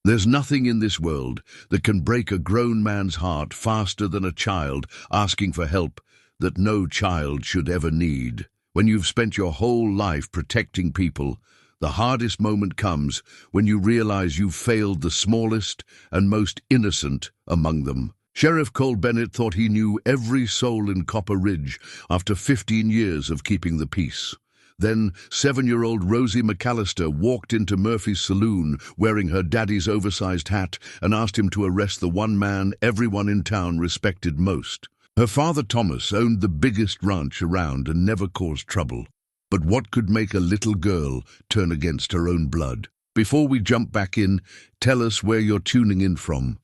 There's nothing in this world that can break a grown man's heart faster than a child asking for help that no child should ever need. When you've spent your whole life protecting people, the hardest moment comes when you realize you've failed the smallest and most innocent among them. Sheriff Cole Bennett thought he knew every soul in Copper Ridge after 15 years of keeping the peace. Then 7-year-old Rosie McCallister walked into Murphy's saloon wearing her daddy's oversized hat and asked him to arrest the one man everyone in town respected most. Her father Thomas owned the biggest ranch around and never caused trouble. But what could make a little girl turn against her own blood? Before we jump back in, tell us where you're tuning in from.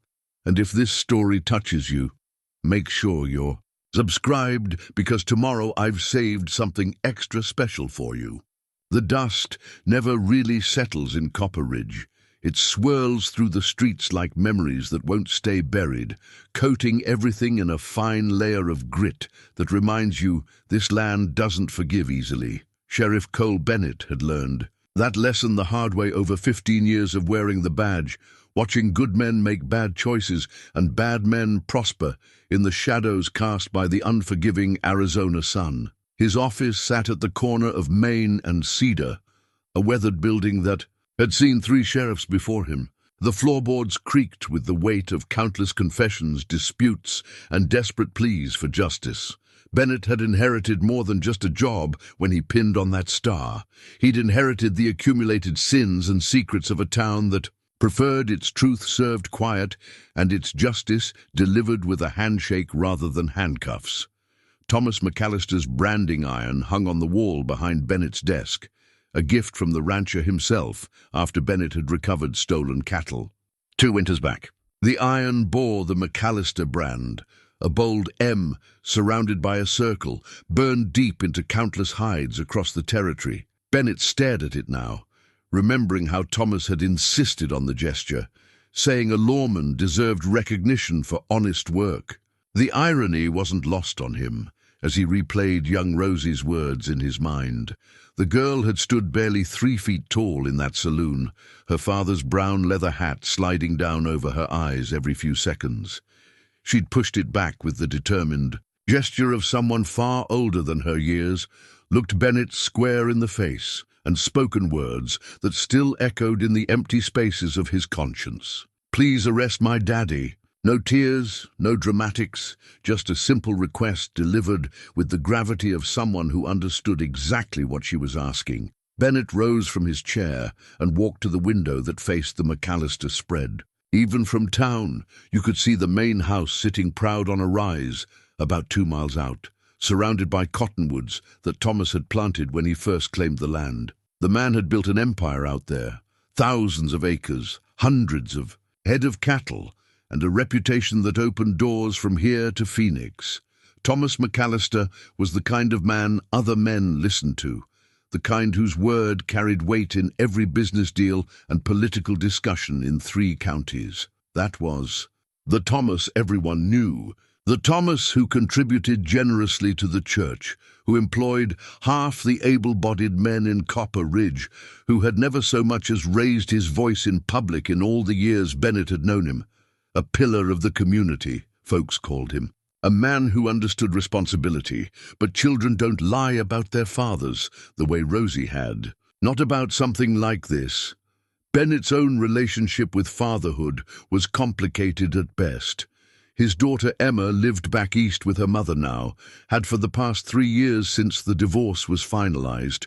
And if this story touches you, make sure you're subscribed, because tomorrow I've saved something extra special for you. The dust never really settles in Copper Ridge. It swirls through the streets like memories that won't stay buried, coating everything in a fine layer of grit that reminds you this land doesn't forgive easily. Sheriff Cole Bennett had learned that lesson the hard way over 15 years of wearing the badge, watching good men make bad choices and bad men prosper in the shadows cast by the unforgiving Arizona sun. His office sat at the corner of Main and Cedar, a weathered building that had seen 3 sheriffs before him. The floorboards creaked with the weight of countless confessions, disputes, and desperate pleas for justice. Bennett had inherited more than just a job when he pinned on that star. He'd inherited the accumulated sins and secrets of a town that preferred its truth served quiet and its justice delivered with a handshake rather than handcuffs. Thomas McCallister's branding iron hung on the wall behind Bennett's desk, a gift from the rancher himself after Bennett had recovered stolen cattle. 2 winters back. The iron bore the McCallister brand, a bold M surrounded by a circle, burned deep into countless hides across the territory. Bennett stared at it now, remembering how Thomas had insisted on the gesture, saying a lawman deserved recognition for honest work. The irony wasn't lost on him as he replayed young Rosie's words in his mind. The girl had stood barely 3 feet tall in that saloon, her father's brown leather hat sliding down over her eyes every few seconds. She'd pushed it back with the determined gesture of someone far older than her years, looked Bennett square in the face, and spoken words that still echoed in the empty spaces of his conscience. "Please arrest my daddy." No tears, no dramatics, just a simple request delivered with the gravity of someone who understood exactly what she was asking. Bennett rose from his chair and walked to the window that faced the McCallister spread. Even from town, you could see the main house sitting proud on a rise about 2 miles out, surrounded by cottonwoods that Thomas had planted when he first claimed the land. The man had built an empire out there, thousands of acres, hundreds of head of cattle, and a reputation that opened doors from here to Phoenix. Thomas McCallister was the kind of man other men listened to, the kind whose word carried weight in every business deal and political discussion in 3 counties. That was the Thomas everyone knew, the Thomas who contributed generously to the church, who employed half the able-bodied men in Copper Ridge, who had never so much as raised his voice in public in all the years Bennett had known him. A pillar of the community, folks called him. A man who understood responsibility, but children don't lie about their fathers the way Rosie had. Not about something like this. Bennett's own relationship with fatherhood was complicated at best. His daughter Emma lived back east with her mother now, had for the past 3 years since the divorce was finalized.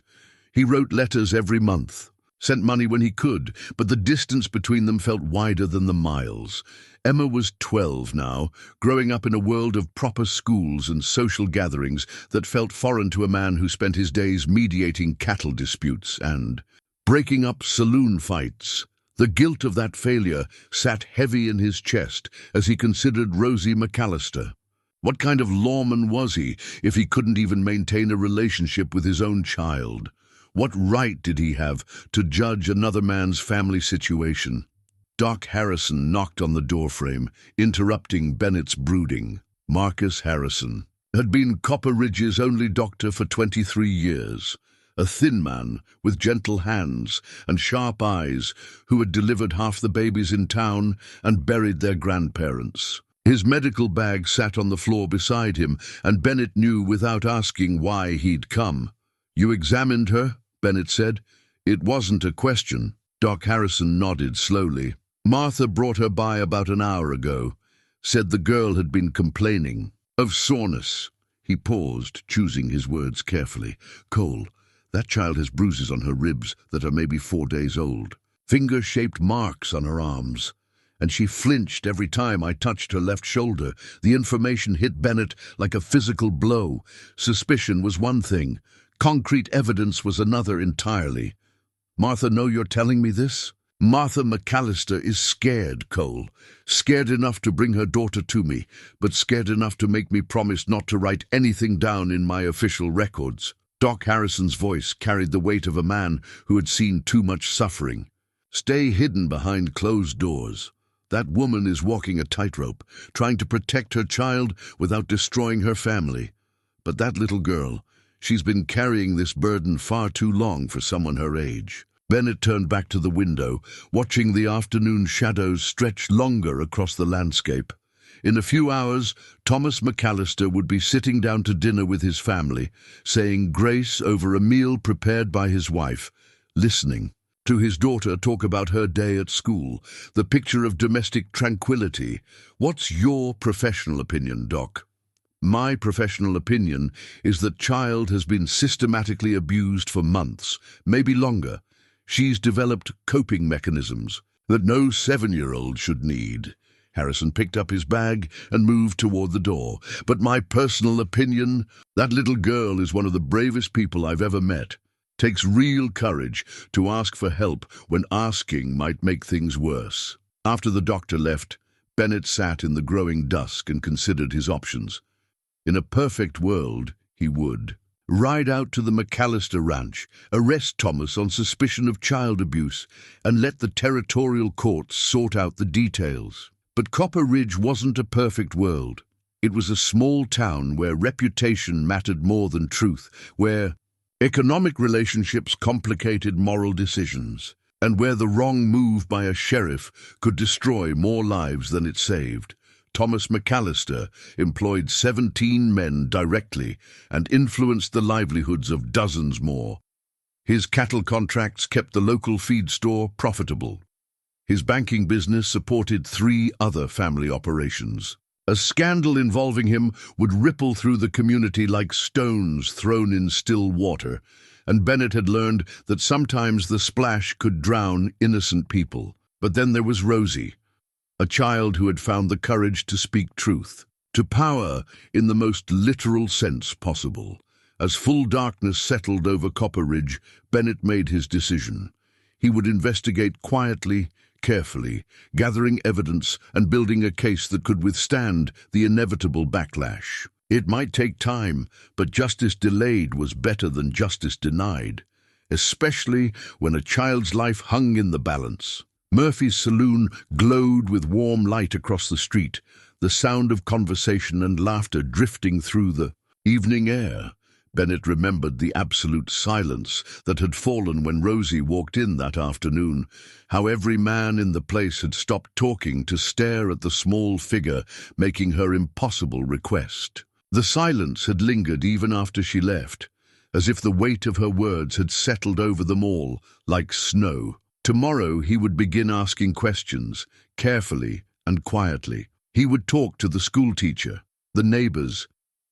He wrote letters every month, sent money when he could, but the distance between them felt wider than the miles. Emma was 12 now, growing up in a world of proper schools and social gatherings that felt foreign to a man who spent his days mediating cattle disputes and breaking up saloon fights. The guilt of that failure sat heavy in his chest as he considered Rosie McCallister. What kind of lawman was he if he couldn't even maintain a relationship with his own child? What right did he have to judge another man's family situation? Doc Harrison knocked on the doorframe, interrupting Bennett's brooding. Marcus Harrison had been Copper Ridge's only doctor for 23 years, a thin man with gentle hands and sharp eyes who had delivered half the babies in town and buried their grandparents. His medical bag sat on the floor beside him, and Bennett knew without asking why he'd come. "You examined her?" Bennett said. "It wasn't a question." Doc Harrison nodded slowly. "Martha brought her by about an hour ago. Said the girl had been complaining of soreness." He paused, choosing his words carefully. "Cole, that child has bruises on her ribs that are maybe 4 days old. Finger-shaped marks on her arms. And she flinched every time I touched her left shoulder." The information hit Bennett like a physical blow. Suspicion was one thing. Concrete evidence was another entirely. "Martha know you're telling me this?" "Martha McCallister is scared, Cole. Scared enough to bring her daughter to me, but scared enough to make me promise not to write anything down in my official records." Doc Harrison's voice carried the weight of a man who had seen too much suffering. "Stay hidden behind closed doors. That woman is walking a tightrope, trying to protect her child without destroying her family. But that little girl, she's been carrying this burden far too long for someone her age." Bennett turned back to the window, watching the afternoon shadows stretch longer across the landscape. In a few hours, Thomas McCallister would be sitting down to dinner with his family, saying grace over a meal prepared by his wife, listening to his daughter talk about her day at school, the picture of domestic tranquility. "What's your professional opinion, Doc?" "My professional opinion is that child has been systematically abused for months, maybe longer. She's developed coping mechanisms that no 7-year-old should need." Harrison picked up his bag and moved toward the door. "But my personal opinion, that little girl is one of the bravest people I've ever met. Takes real courage to ask for help when asking might make things worse." After the doctor left, Bennett sat in the growing dusk and considered his options. In a perfect world, he would ride out to the McCallister ranch, arrest Thomas on suspicion of child abuse, and let the territorial courts sort out the details. But Copper Ridge wasn't a perfect world. It was a small town where reputation mattered more than truth, where economic relationships complicated moral decisions, and where the wrong move by a sheriff could destroy more lives than it saved. Thomas McCallister employed 17 men directly and influenced the livelihoods of dozens more. His cattle contracts kept the local feed store profitable. His banking business supported 3 other family operations. A scandal involving him would ripple through the community like stones thrown in still water, and Bennett had learned that sometimes the splash could drown innocent people. But then there was Rosie, a child who had found the courage to speak truth, to power in the most literal sense possible. As full darkness settled over Copper Ridge, Bennett made his decision. He would investigate quietly, carefully, gathering evidence and building a case that could withstand the inevitable backlash. It might take time, but justice delayed was better than justice denied, especially when a child's life hung in the balance. Murphy's Saloon glowed with warm light across the street, the sound of conversation and laughter drifting through the evening air. Bennett remembered the absolute silence that had fallen when Rosie walked in that afternoon, how every man in the place had stopped talking to stare at the small figure making her impossible request. The silence had lingered even after she left, as if the weight of her words had settled over them all like snow. Tomorrow he would begin asking questions, carefully and quietly. He would talk to the schoolteacher, the neighbors,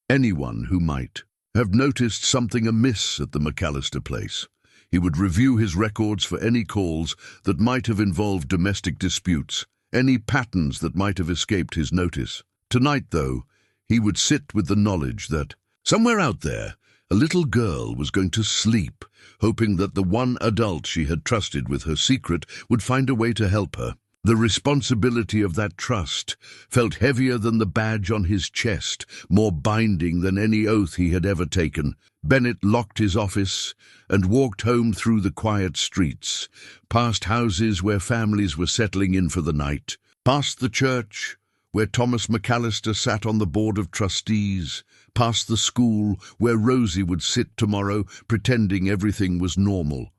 anyone who might have noticed something amiss at the McCallister place. He would review his records for any calls that might have involved domestic disputes, any patterns that might have escaped his notice. Tonight, though, he would sit with the knowledge that somewhere out there, a little girl was going to sleep, hoping that the one adult she had trusted with her secret would find a way to help her. The responsibility of that trust felt heavier than the badge on his chest, more binding than any oath he had ever taken. Bennett locked his office and walked home through the quiet streets, past houses where families were settling in for the night, past the church, where Thomas McCallister sat on the board of trustees, past the school where Rosie would sit tomorrow pretending everything was normal.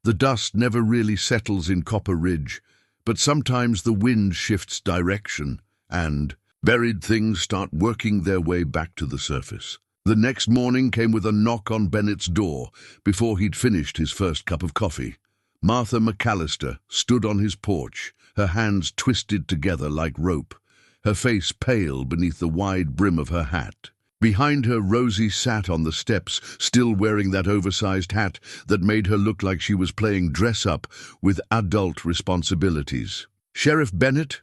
The dust never really settles in Copper Ridge, but sometimes the wind shifts direction, and buried things start working their way back to the surface. The next morning came with a knock on Bennett's door before he'd finished his first cup of coffee. Martha McCallister stood on his porch, her hands twisted together like rope, her face pale beneath the wide brim of her hat. Behind her, Rosie sat on the steps, still wearing that oversized hat that made her look like she was playing dress-up with adult responsibilities. "Sheriff Bennett?"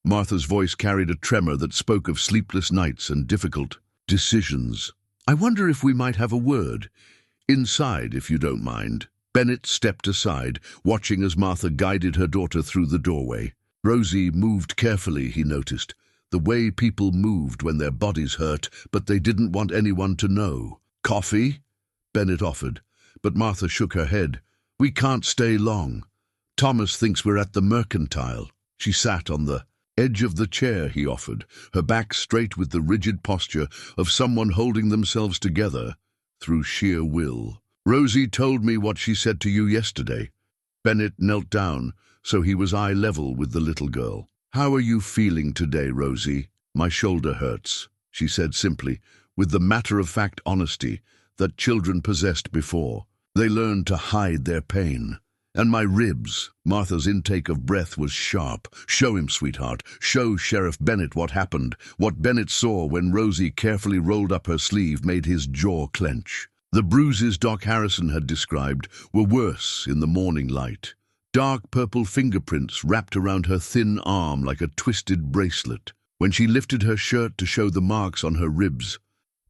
Martha's voice carried a tremor that spoke of sleepless nights and difficult decisions. "I wonder if we might have a word. Inside, if you don't mind." Bennett stepped aside, watching as Martha guided her daughter through the doorway. Rosie moved carefully, he noticed, the way people moved when their bodies hurt, but they didn't want anyone to know. "Coffee?" Bennett offered, but Martha shook her head. "We can't stay long. Thomas thinks we're at the Mercantile." She sat on the edge of the chair he offered, her back straight with the rigid posture of someone holding themselves together through sheer will. "Rosie told me what she said to you yesterday." Bennett knelt down, so he was eye level with the little girl. "How are you feeling today, Rosie?" "My shoulder hurts," she said simply, with the matter-of-fact honesty that children possessed before. They learned to hide their pain. "And my ribs." Martha's intake of breath was sharp. "Show him, sweetheart. Show Sheriff Bennett what happened." What Bennett saw when Rosie carefully rolled up her sleeve made his jaw clench. The bruises Doc Harrison had described were worse in the morning light. Dark purple fingerprints wrapped around her thin arm like a twisted bracelet. When she lifted her shirt to show the marks on her ribs,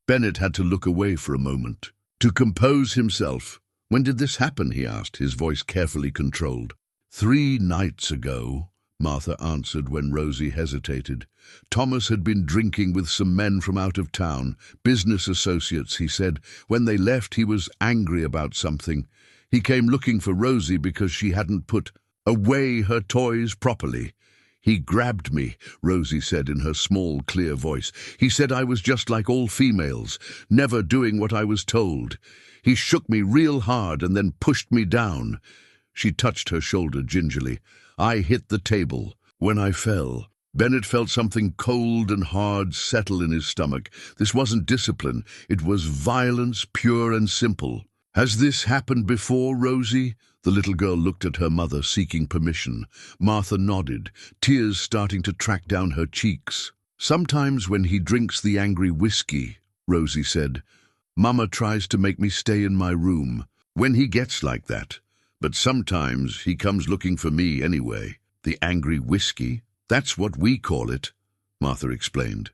Bennett had to look away for a moment. To compose himself. "When did this happen?" he asked, his voice carefully controlled. 3 nights ago," Martha answered when Rosie hesitated. "Thomas had been drinking with some men from out of town, business associates, he said. When they left, he was angry about something. He came looking for Rosie because she hadn't put away her toys properly. He grabbed me," Rosie said in her small, clear voice. "He said I was just like all females, never doing what I was told. He shook me real hard and then pushed me down." She touched her shoulder gingerly. "I hit the table. When I fell." Bennett felt something cold and hard settle in his stomach. This wasn't discipline. It was violence, pure and simple. "Has this happened before, Rosie?" The little girl looked at her mother, seeking permission. Martha nodded, tears starting to track down her cheeks. "Sometimes when he drinks the angry whiskey," Rosie said, "Mama tries to make me stay in my room. When he gets like that. But sometimes he comes looking for me anyway." "The angry whiskey? That's what we call it," Martha explained.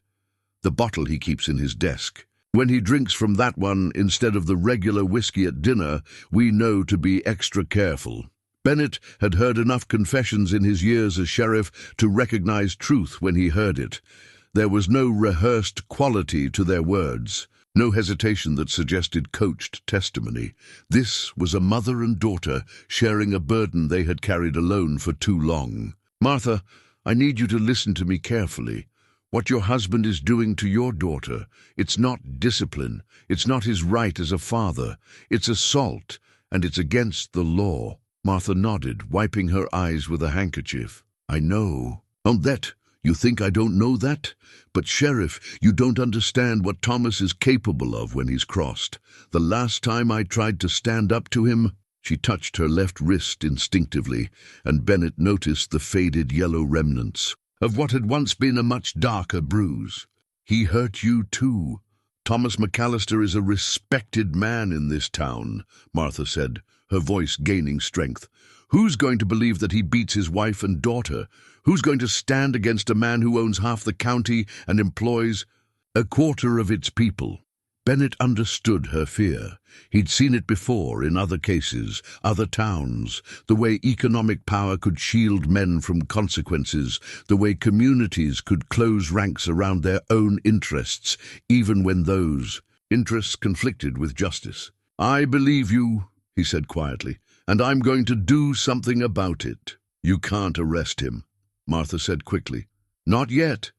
"The bottle he keeps in his desk. When he drinks from that one instead of the regular whiskey at dinner, we know to be extra careful." Bennett had heard enough confessions in his years as sheriff to recognize truth when he heard it. There was no rehearsed quality to their words, no hesitation that suggested coached testimony. This was a mother and daughter sharing a burden they had carried alone for too long. "Martha, I need you to listen to me carefully. What your husband is doing to your daughter, it's not discipline. It's not his right as a father. It's assault, and it's against the law." Martha nodded, wiping her eyes with a handkerchief. "I know." "Oh, that? You think I don't know that? But, Sheriff, you don't understand what Thomas is capable of when he's crossed. The last time I tried to stand up to him..." She touched her left wrist instinctively, and Bennett noticed the faded yellow remnants of what had once been a much darker bruise. "He hurt you too. Thomas McCallister is a respected man in this town," Martha said, her voice gaining strength. "Who's going to believe that he beats his wife and daughter? Who's going to stand against a man who owns half the county and employs a quarter of its people?" Bennett understood her fear. He'd seen it before in other cases, other towns, the way economic power could shield men from consequences, the way communities could close ranks around their own interests, even when those interests conflicted with justice. "I believe you," he said quietly, "and I'm going to do something about it." "You can't arrest him," Martha said quickly. "Not yet.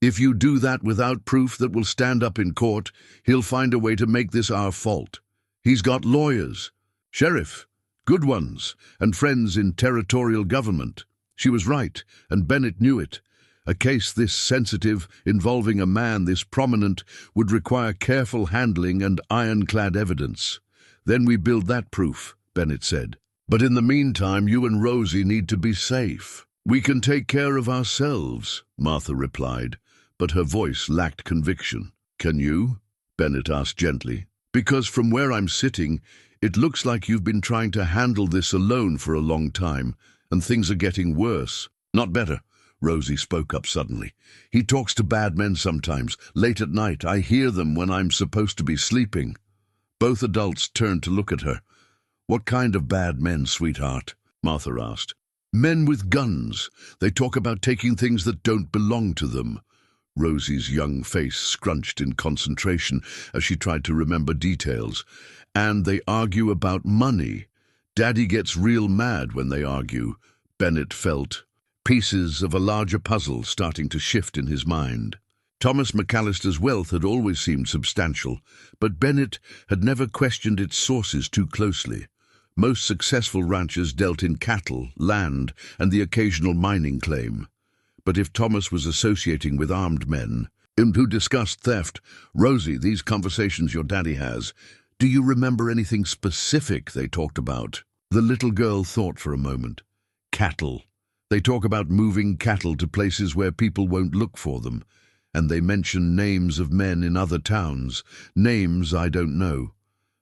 If you do that without proof that will stand up in court, he'll find a way to make this our fault. He's got lawyers, sheriff, good ones, and friends in territorial government. She was right, and Bennett knew it. A case this sensitive, involving a man this prominent, would require careful handling and ironclad evidence. Then we build that proof, Bennett said. But in the meantime, you and Rosie need to be safe. We can take care of ourselves, Martha replied, but her voice lacked conviction. Can you? Bennett asked gently. Because from where I'm sitting, it looks like you've been trying to handle this alone for a long time, and things are getting worse. Not better, Rosie spoke up suddenly. He talks to bad men sometimes, late at night. I hear them when I'm supposed to be sleeping. Both adults turned to look at her. What kind of bad men, sweetheart? Martha asked. Men with guns. They talk about taking things that don't belong to them. Rosie's young face scrunched in concentration as she tried to remember details. And they argue about money. Daddy gets real mad when they argue, Bennett felt, pieces of a larger puzzle starting to shift in his mind. Thomas McCallister's wealth had always seemed substantial, but Bennett had never questioned its sources too closely. Most successful ranchers dealt in cattle, land, and the occasional mining claim. But if Thomas was associating with armed men, who discussed theft, Rosie, these conversations your daddy has, do you remember anything specific they talked about? The little girl thought for a moment. Cattle. They talk about moving cattle to places where people won't look for them, and they mention names of men in other towns, names I don't know.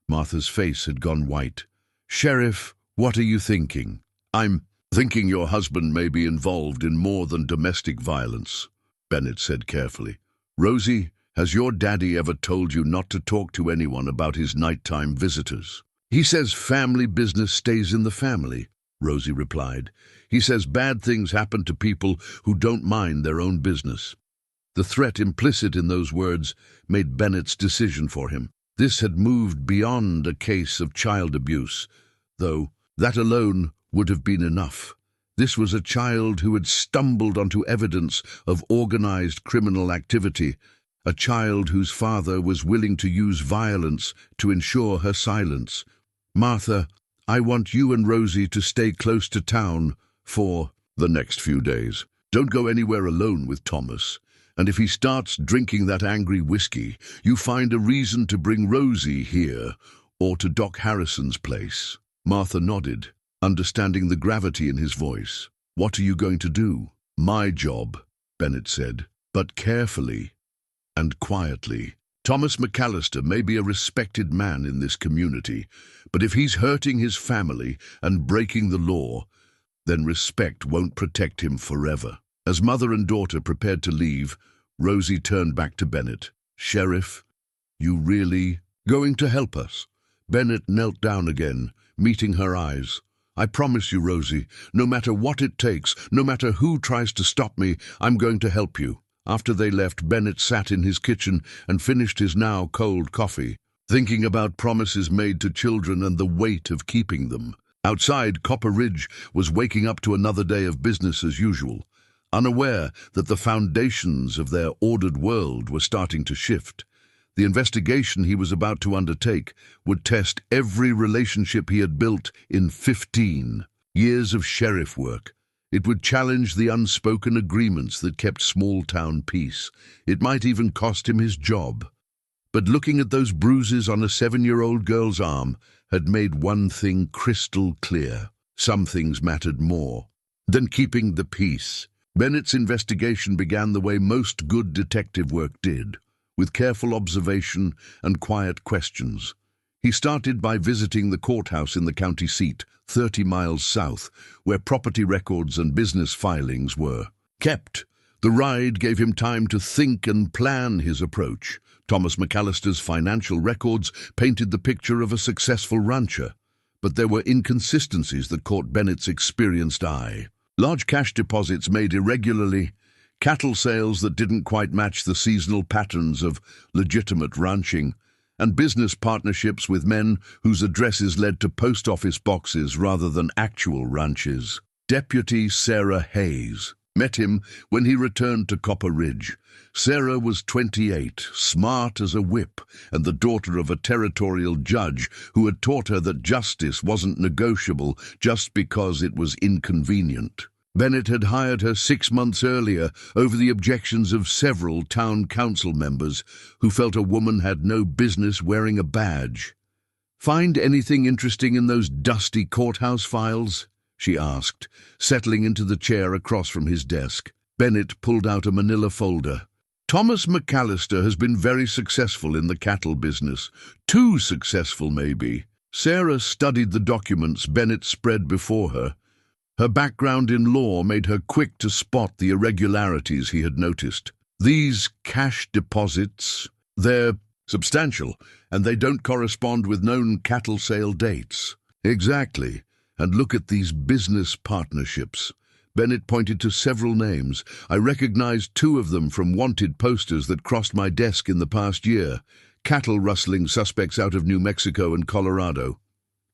Martha's face had gone white. Sheriff, what are you thinking? I'm thinking your husband may be involved in more than domestic violence, Bennett said carefully. Rosie, has your daddy ever told you not to talk to anyone about his nighttime visitors? He says family business stays in the family, Rosie replied. He says bad things happen to people who don't mind their own business. The threat implicit in those words made Bennett's decision for him. This had moved beyond a case of child abuse, though that alone would have been enough. This was a child who had stumbled onto evidence of organized criminal activity, a child whose father was willing to use violence to ensure her silence. Martha, I want you and Rosie to stay close to town for the next few days. Don't go anywhere alone with Thomas. And if he starts drinking that angry whiskey, you find a reason to bring Rosie here or to Doc Harrison's place. Martha nodded, understanding the gravity in his voice. What are you going to do? My job, Bennett said, but carefully and quietly. Thomas McCallister may be a respected man in this community, but if he's hurting his family and breaking the law, then respect won't protect him forever. As mother and daughter prepared to leave, Rosie turned back to Bennett. Sheriff, you really going to help us? Bennett knelt down again, meeting her eyes. I promise you, Rosie, no matter what it takes, no matter who tries to stop me, I'm going to help you. After they left, Bennett sat in his kitchen and finished his now cold coffee, thinking about promises made to children and the weight of keeping them. Outside, Copper Ridge was waking up to another day of business as usual, unaware that the foundations of their ordered world were starting to shift. The investigation he was about to undertake would test every relationship he had built in 15 years of sheriff work. It would challenge the unspoken agreements that kept small-town peace. It might even cost him his job. But looking at those bruises on a 7-year-old girl's arm had made one thing crystal clear. Some things mattered more than keeping the peace. Bennett's investigation began the way most good detective work did, with careful observation and quiet questions. He started by visiting the courthouse in the county seat, 30 miles south, where property records and business filings were kept. The ride gave him time to think and plan his approach. Thomas McCallister's financial records painted the picture of a successful rancher, but there were inconsistencies that caught Bennett's experienced eye. Large cash deposits made irregularly, cattle sales that didn't quite match the seasonal patterns of legitimate ranching, and business partnerships with men whose addresses led to post office boxes rather than actual ranches. Deputy Sarah Hayes, met him when he returned to Copper Ridge. Sarah was 28, smart as a whip, and the daughter of a territorial judge who had taught her that justice wasn't negotiable just because it was inconvenient. Bennett had hired her 6 months earlier over the objections of several town council members who felt a woman had no business wearing a badge. "Find anything interesting in those dusty courthouse files?" she asked, settling into the chair across from his desk. Bennett pulled out a manila folder. "Thomas McCallister has been very successful in the cattle business. Too successful, maybe." Sarah studied the documents Bennett spread before her. Her background in law made her quick to spot the irregularities he had noticed. "These cash deposits, they're substantial, and they don't correspond with known cattle sale dates." "Exactly. And look at these business partnerships." Bennett pointed to several names. "I recognized 2 of them from wanted posters that crossed my desk in the past year. Cattle rustling suspects out of New Mexico and Colorado."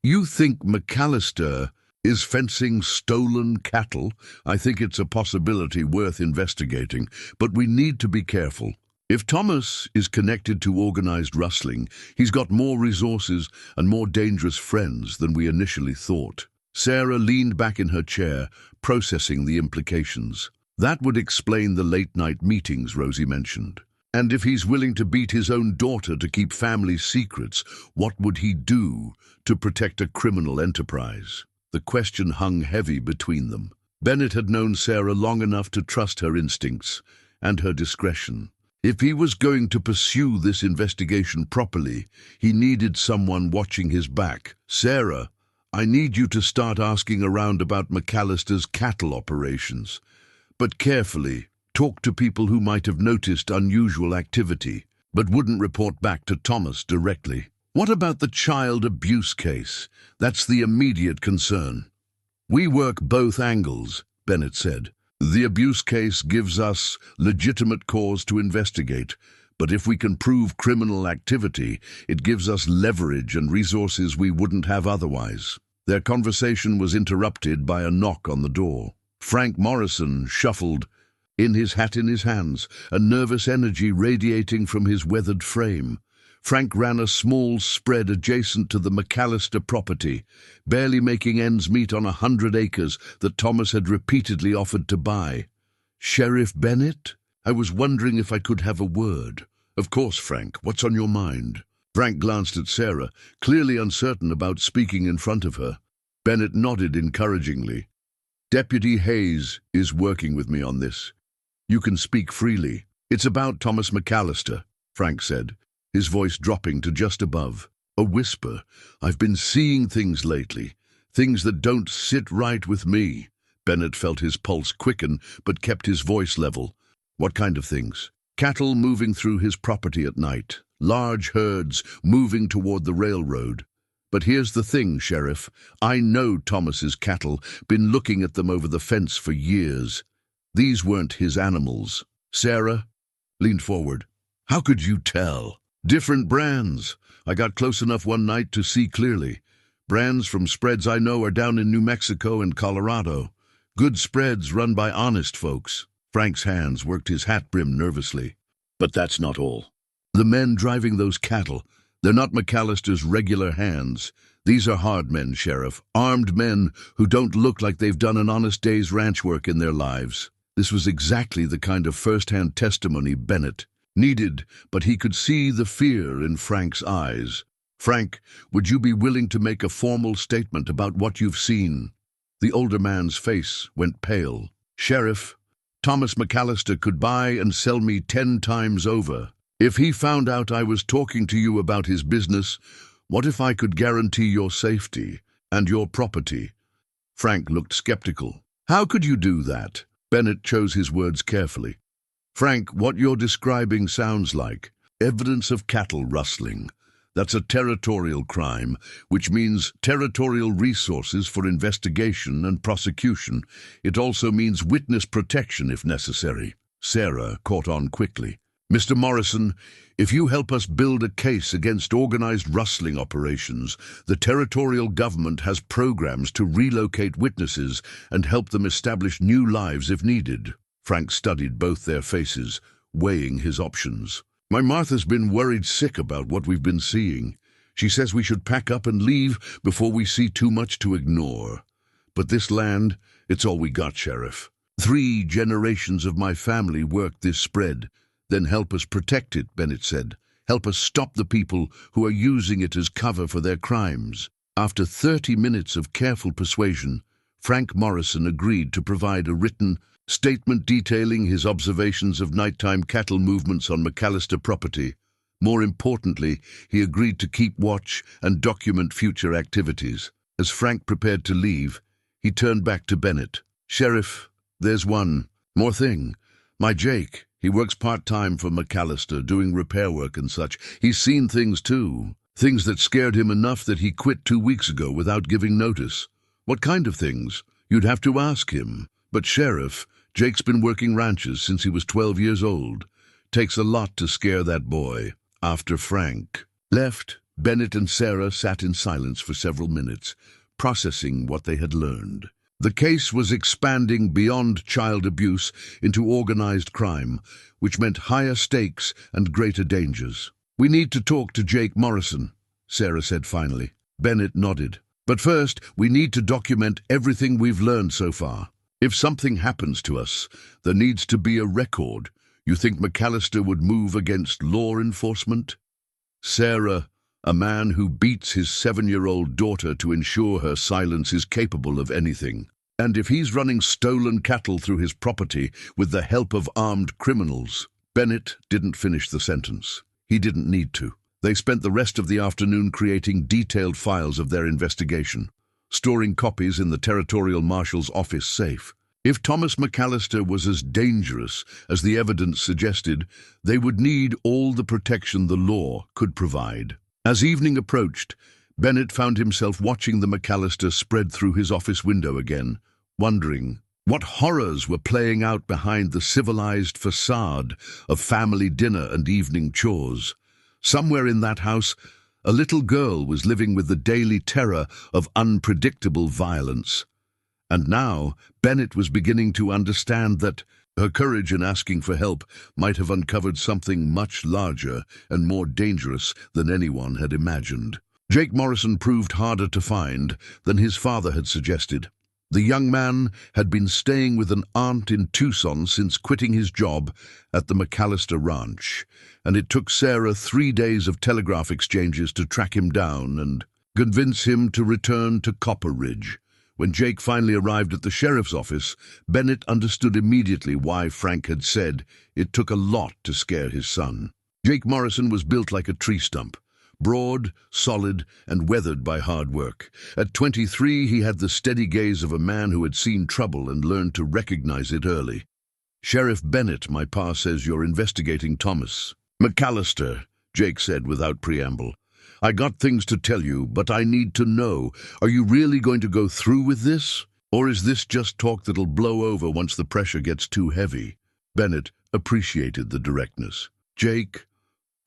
"You think McCallister is fencing stolen cattle?" "I think it's a possibility worth investigating, but we need to be careful. If Thomas is connected to organized rustling, he's got more resources and more dangerous friends than we initially thought." Sarah leaned back in her chair, processing the implications. "That would explain the late-night meetings Rosie mentioned. And if he's willing to beat his own daughter to keep family secrets, what would he do to protect a criminal enterprise?" The question hung heavy between them. Bennett had known Sarah long enough to trust her instincts and her discretion. If he was going to pursue this investigation properly, he needed someone watching his back. "Sarah, I need you to start asking around about McCallister's cattle operations. But carefully. Talk to people who might have noticed unusual activity, but wouldn't report back to Thomas directly." "What about the child abuse case? That's the immediate concern." "We work both angles," Bennett said. "The abuse case gives us legitimate cause to investigate, but if we can prove criminal activity, it gives us leverage and resources we wouldn't have otherwise." Their conversation was interrupted by a knock on the door. Frank Morrison shuffled in, his hat in his hands, a nervous energy radiating from his weathered frame. Frank ran a small spread adjacent to the McCallister property, barely making ends meet on 100 acres that Thomas had repeatedly offered to buy. "Sheriff Bennett? I was wondering if I could have a word." "Of course, Frank. What's on your mind?" Frank glanced at Sarah, clearly uncertain about speaking in front of her. Bennett nodded encouragingly. "Deputy Hayes is working with me on this. You can speak freely." "It's about Thomas McCallister," Frank said, his voice dropping to just above a whisper. "I've been seeing things lately, things that don't sit right with me." Bennett felt his pulse quicken, but kept his voice level. "What kind of things?" "Cattle moving through his property at night, large herds moving toward the railroad. But here's the thing, Sheriff. I know Thomas's cattle, been looking at them over the fence for years. These weren't his animals." Sarah leaned forward. "How could you tell?" "Different brands. I got close enough one night to see clearly. Brands from spreads I know are down in New Mexico and Colorado. Good spreads run by honest folks." Frank's hands worked his hat brim nervously. "But that's not all. The men driving those cattle, they're not McCallister's regular hands. These are hard men, Sheriff, armed men who don't look like they've done an honest day's ranch work in their lives." This was exactly the kind of first-hand testimony Bennett needed, but he could see the fear in Frank's eyes. "Frank, would you be willing to make a formal statement about what you've seen?" The older man's face went pale. "Sheriff, Thomas McCallister could buy and sell me 10 times over. If he found out I was talking to you about his business, what if I could guarantee your safety and your property?" Frank looked skeptical. "How could you do that?" Bennett chose his words carefully. "Frank, what you're describing sounds like evidence of cattle rustling. That's a territorial crime, which means territorial resources for investigation and prosecution. It also means witness protection if necessary." Sarah caught on quickly. Mr. Morrison, if you help us build a case against organized rustling operations, the territorial government has programs to relocate witnesses and help them establish new lives if needed. Frank studied both their faces, weighing his options. My Martha's been worried sick about what we've been seeing. She says we should pack up and leave before we see too much to ignore. But this land, it's all we got, Sheriff. 3 generations of my family worked this spread. Then help us protect it, Bennett said. Help us stop the people who are using it as cover for their crimes. After 30 minutes of careful persuasion, Frank Morrison agreed to provide a written statement detailing his observations of nighttime cattle movements on McCallister property. More importantly, he agreed to keep watch and document future activities. As Frank prepared to leave, he turned back to Bennett. Sheriff, there's one more thing. My Jake, he works part-time for McCallister, doing repair work and such. He's seen things too. Things that scared him enough that he quit 2 weeks ago without giving notice. What kind of things? You'd have to ask him. But Sheriff, Jake's been working ranches since he was 12 years old. Takes a lot to scare that boy. After Frank left, Bennett and Sarah sat in silence for several minutes, processing what they had learned. The case was expanding beyond child abuse into organized crime, which meant higher stakes and greater dangers. We need to talk to Jake Morrison, Sarah said finally. Bennett nodded. But first, we need to document everything we've learned so far. If something happens to us, there needs to be a record. You think McCallister would move against law enforcement? Sarah, a man who beats his 7-year-old daughter to ensure her silence, is capable of anything. And if he's running stolen cattle through his property with the help of armed criminals— Bennett didn't finish the sentence. He didn't need to. They spent the rest of the afternoon creating detailed files of their investigation, storing copies in the Territorial Marshal's office safe. If Thomas McCallister was as dangerous as the evidence suggested, they would need all the protection the law could provide. As evening approached, Bennett found himself watching the McCallister spread through his office window again, wondering what horrors were playing out behind the civilized facade of family dinner and evening chores. Somewhere in that house, a little girl was living with the daily terror of unpredictable violence. And now, Bennett was beginning to understand that her courage in asking for help might have uncovered something much larger and more dangerous than anyone had imagined. Jake Morrison proved harder to find than his father had suggested. The young man had been staying with an aunt in Tucson since quitting his job at the McCallister Ranch, and it took Sarah 3 days of telegraph exchanges to track him down and convince him to return to Copper Ridge. When Jake finally arrived at the sheriff's office, Bennett understood immediately why Frank had said it took a lot to scare his son. Jake Morrison was built like a tree stump, broad, solid, and weathered by hard work. At 23, he had the steady gaze of a man who had seen trouble and learned to recognize it early. "Sheriff Bennett, my pa says you're investigating Thomas McCallister," Jake said without preamble. "I got things to tell you, but I need to know, are you really going to go through with this? Or is this just talk that'll blow over once the pressure gets too heavy?" Bennett appreciated the directness. "Jake,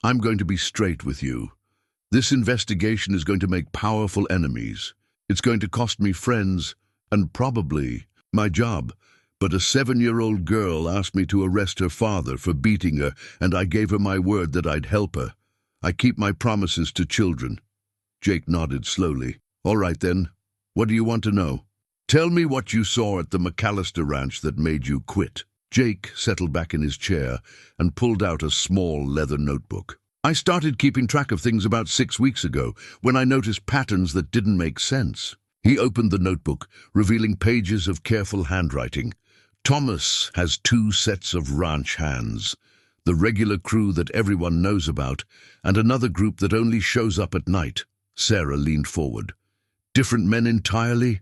I'm going to be straight with you. This investigation is going to make powerful enemies. It's going to cost me friends and probably my job. But a 7-year-old girl asked me to arrest her father for beating her, and I gave her my word that I'd help her. I keep my promises to children." Jake nodded slowly. "All right then, what do you want to know? Tell me what you saw at the McCallister Ranch that made you quit." Jake settled back in his chair and pulled out a small leather notebook. "I started keeping track of things about 6 weeks ago when I noticed patterns that didn't make sense." He opened the notebook, revealing pages of careful handwriting. "Thomas has 2 sets of ranch hands. The regular crew that everyone knows about, and another group that only shows up at night." Sarah leaned forward. "Different men entirely?"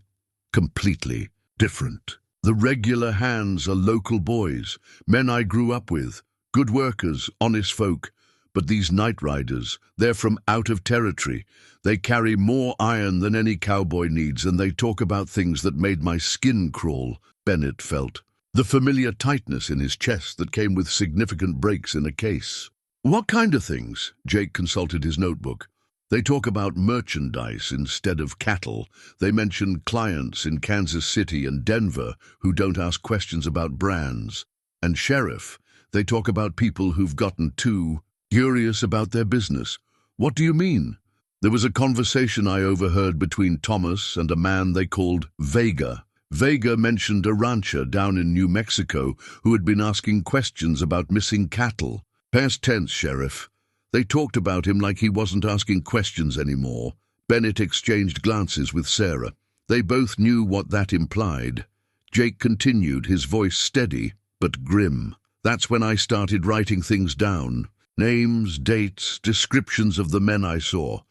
"Completely different. The regular hands are local boys, men I grew up with, good workers, honest folk. But these night riders, they're from out of territory. They carry more iron than any cowboy needs, and they talk about things that made my skin crawl," Bennett felt. the familiar tightness in his chest that came with significant breaks in a case. "What kind of things?" Jake consulted his notebook. "They talk about merchandise instead of cattle. They mention clients in Kansas City and Denver who don't ask questions about brands. And sheriff, they talk about people who've gotten too curious about their business." "What do you mean?" "There was a conversation I overheard between Thomas and a man they called Vega. Vega mentioned a rancher down in New Mexico who had been asking questions about missing cattle. Past tense, Sheriff. They talked about him like he wasn't asking questions anymore." Bennett exchanged glances with Sarah. They both knew what that implied. Jake continued, his voice steady but grim. "That's when I started writing things down. Names, dates, descriptions of the men I saw.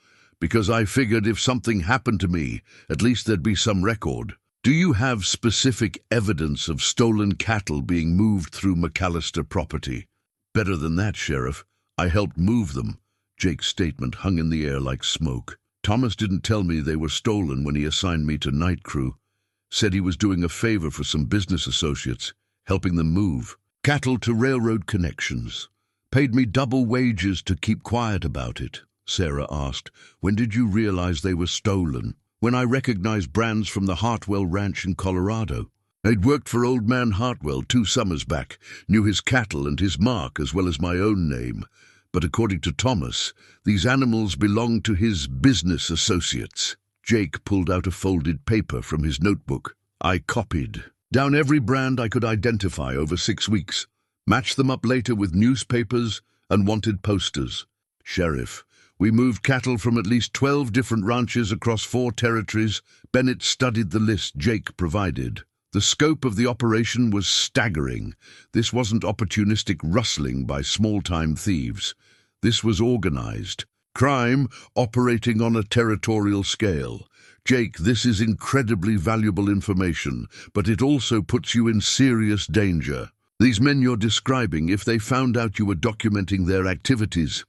Because I figured if something happened to me, at least there'd be some record." "Do you have specific evidence of stolen cattle being moved through McCallister property?" "Better than that, Sheriff. I helped move them." Jake's statement hung in the air like smoke. "Thomas didn't tell me they were stolen when he assigned me to night crew. Said he was doing a favor for some business associates, helping them move cattle to railroad connections. Paid me double wages to keep quiet about it." Sarah asked. "When did you realize they were stolen?" "When I recognized brands from the Hartwell Ranch in Colorado. I'd worked for Old Man Hartwell 2 summers back, knew his cattle and his mark as well as my own name. But according to Thomas, these animals belonged to his business associates." Jake pulled out a folded paper from his notebook. "I copied down every brand I could identify over 6 weeks, matched them up later with newspapers and wanted posters. Sheriff, we moved cattle from at least 12 different ranches across 4 territories." Bennett studied the list Jake provided. The scope of the operation was staggering. This wasn't opportunistic rustling by small-time thieves. This was organized crime operating on a territorial scale. Jake, this is incredibly valuable information, but it also puts you in serious danger. These men you're describing, if they found out you were documenting their activities.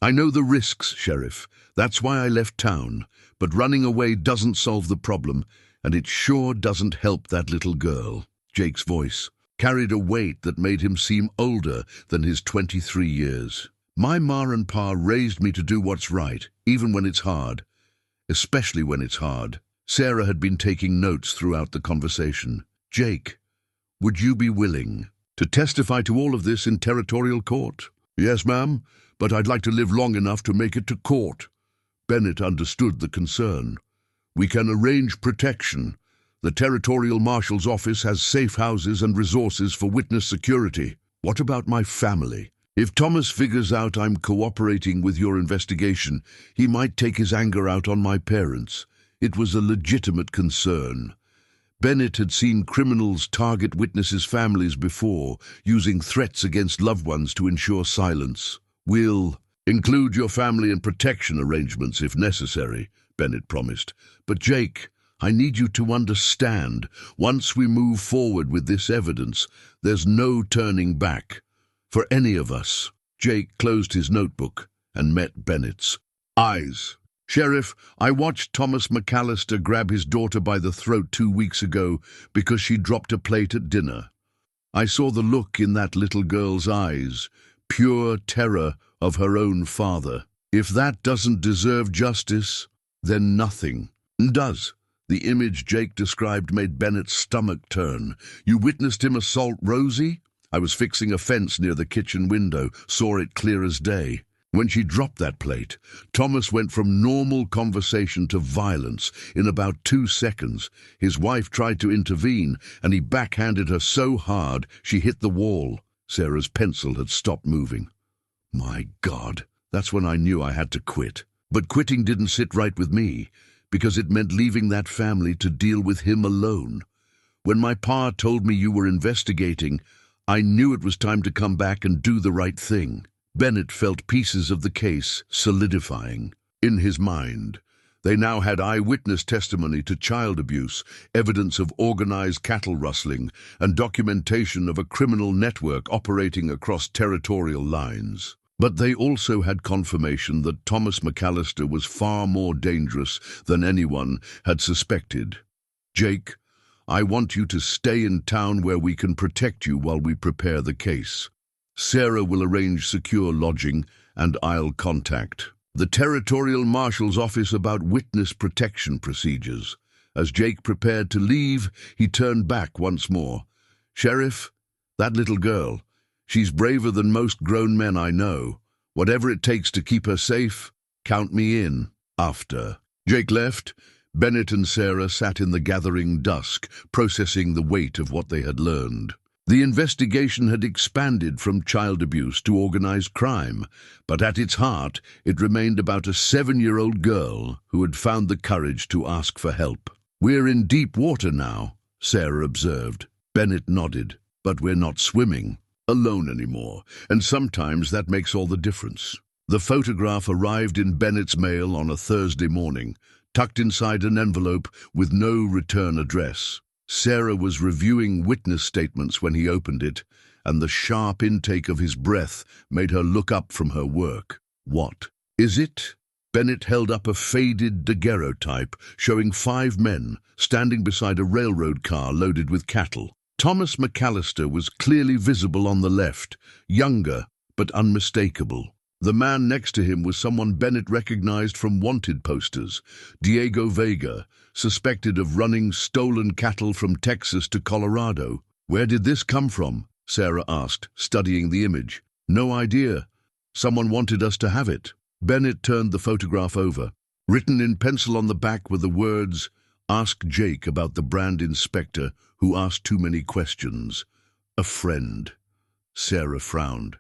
I know the risks, Sheriff. That's why I left town. But running away doesn't solve the problem, and it sure doesn't help that little girl." Jake's voice carried a weight that made him seem older than his 23 years. "My ma and pa raised me to do what's right, even when it's hard. Especially when it's hard." Sarah had been taking notes throughout the conversation. "Jake, would you be willing to testify to all of this in territorial court?" "Yes, ma'am, but I'd like to live long enough to make it to court." Bennett understood the concern. "We can arrange protection. The Territorial Marshal's office has safe houses and resources for witness security." "What about my family? If Thomas figures out I'm cooperating with your investigation, he might take his anger out on my parents." It was a legitimate concern. Bennett had seen criminals target witnesses' families before, using threats against loved ones to ensure silence. "We'll include your family in protection arrangements if necessary," Bennett promised. "But Jake, I need you to understand, once we move forward with this evidence, there's no turning back. For any of us." Jake closed his notebook and met Bennett's eyes. "Sheriff, I watched Thomas McCallister grab his daughter by the throat 2 weeks ago because she dropped a plate at dinner. I saw the look in that little girl's eyes, pure terror of her own father. If that doesn't deserve justice, then nothing does." The image Jake described made Bennett's stomach turn. "You witnessed him assault Rosie?" "I was fixing a fence near the kitchen window, saw it clear as day. When she dropped that plate, Thomas went from normal conversation to violence in about 2 seconds. His wife tried to intervene, and he backhanded her so hard she hit the wall." Sarah's pencil had stopped moving. "My God, that's when I knew I had to quit. But quitting didn't sit right with me, because it meant leaving that family to deal with him alone. When my pa told me you were investigating, I knew it was time to come back and do the right thing." Bennett felt pieces of the case solidifying in his mind. They now had eyewitness testimony to child abuse, evidence of organized cattle rustling, and documentation of a criminal network operating across territorial lines. But they also had confirmation that Thomas McCallister was far more dangerous than anyone had suspected. "Jake, I want you to stay in town where we can protect you while we prepare the case. Sarah will arrange secure lodging, and I'll contact the Territorial Marshal's office about witness protection procedures. As Jake prepared to leave, he turned back once more. Sheriff, that little girl, she's braver than most grown men I know. Whatever it takes to keep her safe, count me in. After Jake left, Bennett and Sarah sat in the gathering dusk, processing the weight of what they had learned. The investigation had expanded from child abuse to organized crime, but at its heart, it remained about a 7-year-old girl who had found the courage to ask for help. "We're in deep water now," Sarah observed. Bennett nodded. "But we're not swimming alone anymore, and sometimes that makes all the difference." The photograph arrived in Bennett's mail on a Thursday morning, tucked inside an envelope with no return address. Sarah was reviewing witness statements when he opened it, and the sharp intake of his breath made her look up from her work. "What is it?" Bennett held up a faded daguerreotype showing 5 men standing beside a railroad car loaded with cattle. Thomas McCallister was clearly visible on the left, younger but unmistakable. The man next to him was someone Bennett recognized from wanted posters, Diego Vega, suspected of running stolen cattle from Texas to Colorado. "Where did this come from?" Sarah asked, studying the image. "No idea. Someone wanted us to have it." Bennett turned the photograph over. Written in pencil on the back were the words, "Ask Jake about the brand inspector who asked too many questions. A friend." Sarah frowned.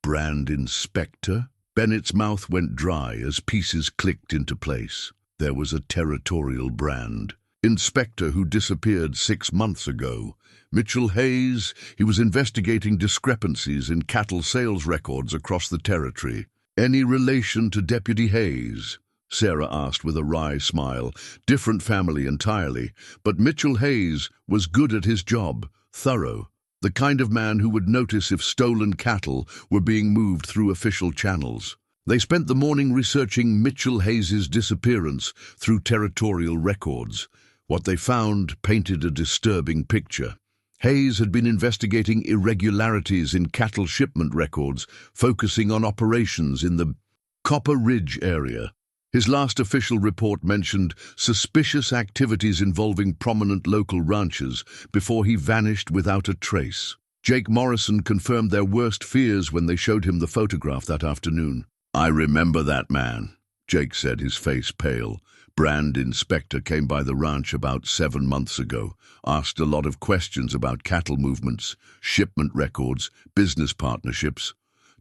"Brand inspector?" Bennett's mouth went dry as pieces clicked into place. There was a territorial brand inspector who disappeared 6 months ago. Mitchell Hayes, he was investigating discrepancies in cattle sales records across the territory. "Any relation to Deputy Hayes?" Sarah asked with a wry smile. "Different family entirely, but Mitchell Hayes was good at his job, thorough. The kind of man who would notice if stolen cattle were being moved through official channels." They spent the morning researching Mitchell Hayes's disappearance through territorial records. What they found painted a disturbing picture. Hayes had been investigating irregularities in cattle shipment records, focusing on operations in the Copper Ridge area. His last official report mentioned suspicious activities involving prominent local ranchers before he vanished without a trace. Jake Morrison confirmed their worst fears when they showed him the photograph that afternoon. "I remember that man," Jake said, his face pale. "Brand inspector came by the ranch about 7 months ago, asked a lot of questions about cattle movements, shipment records, business partnerships.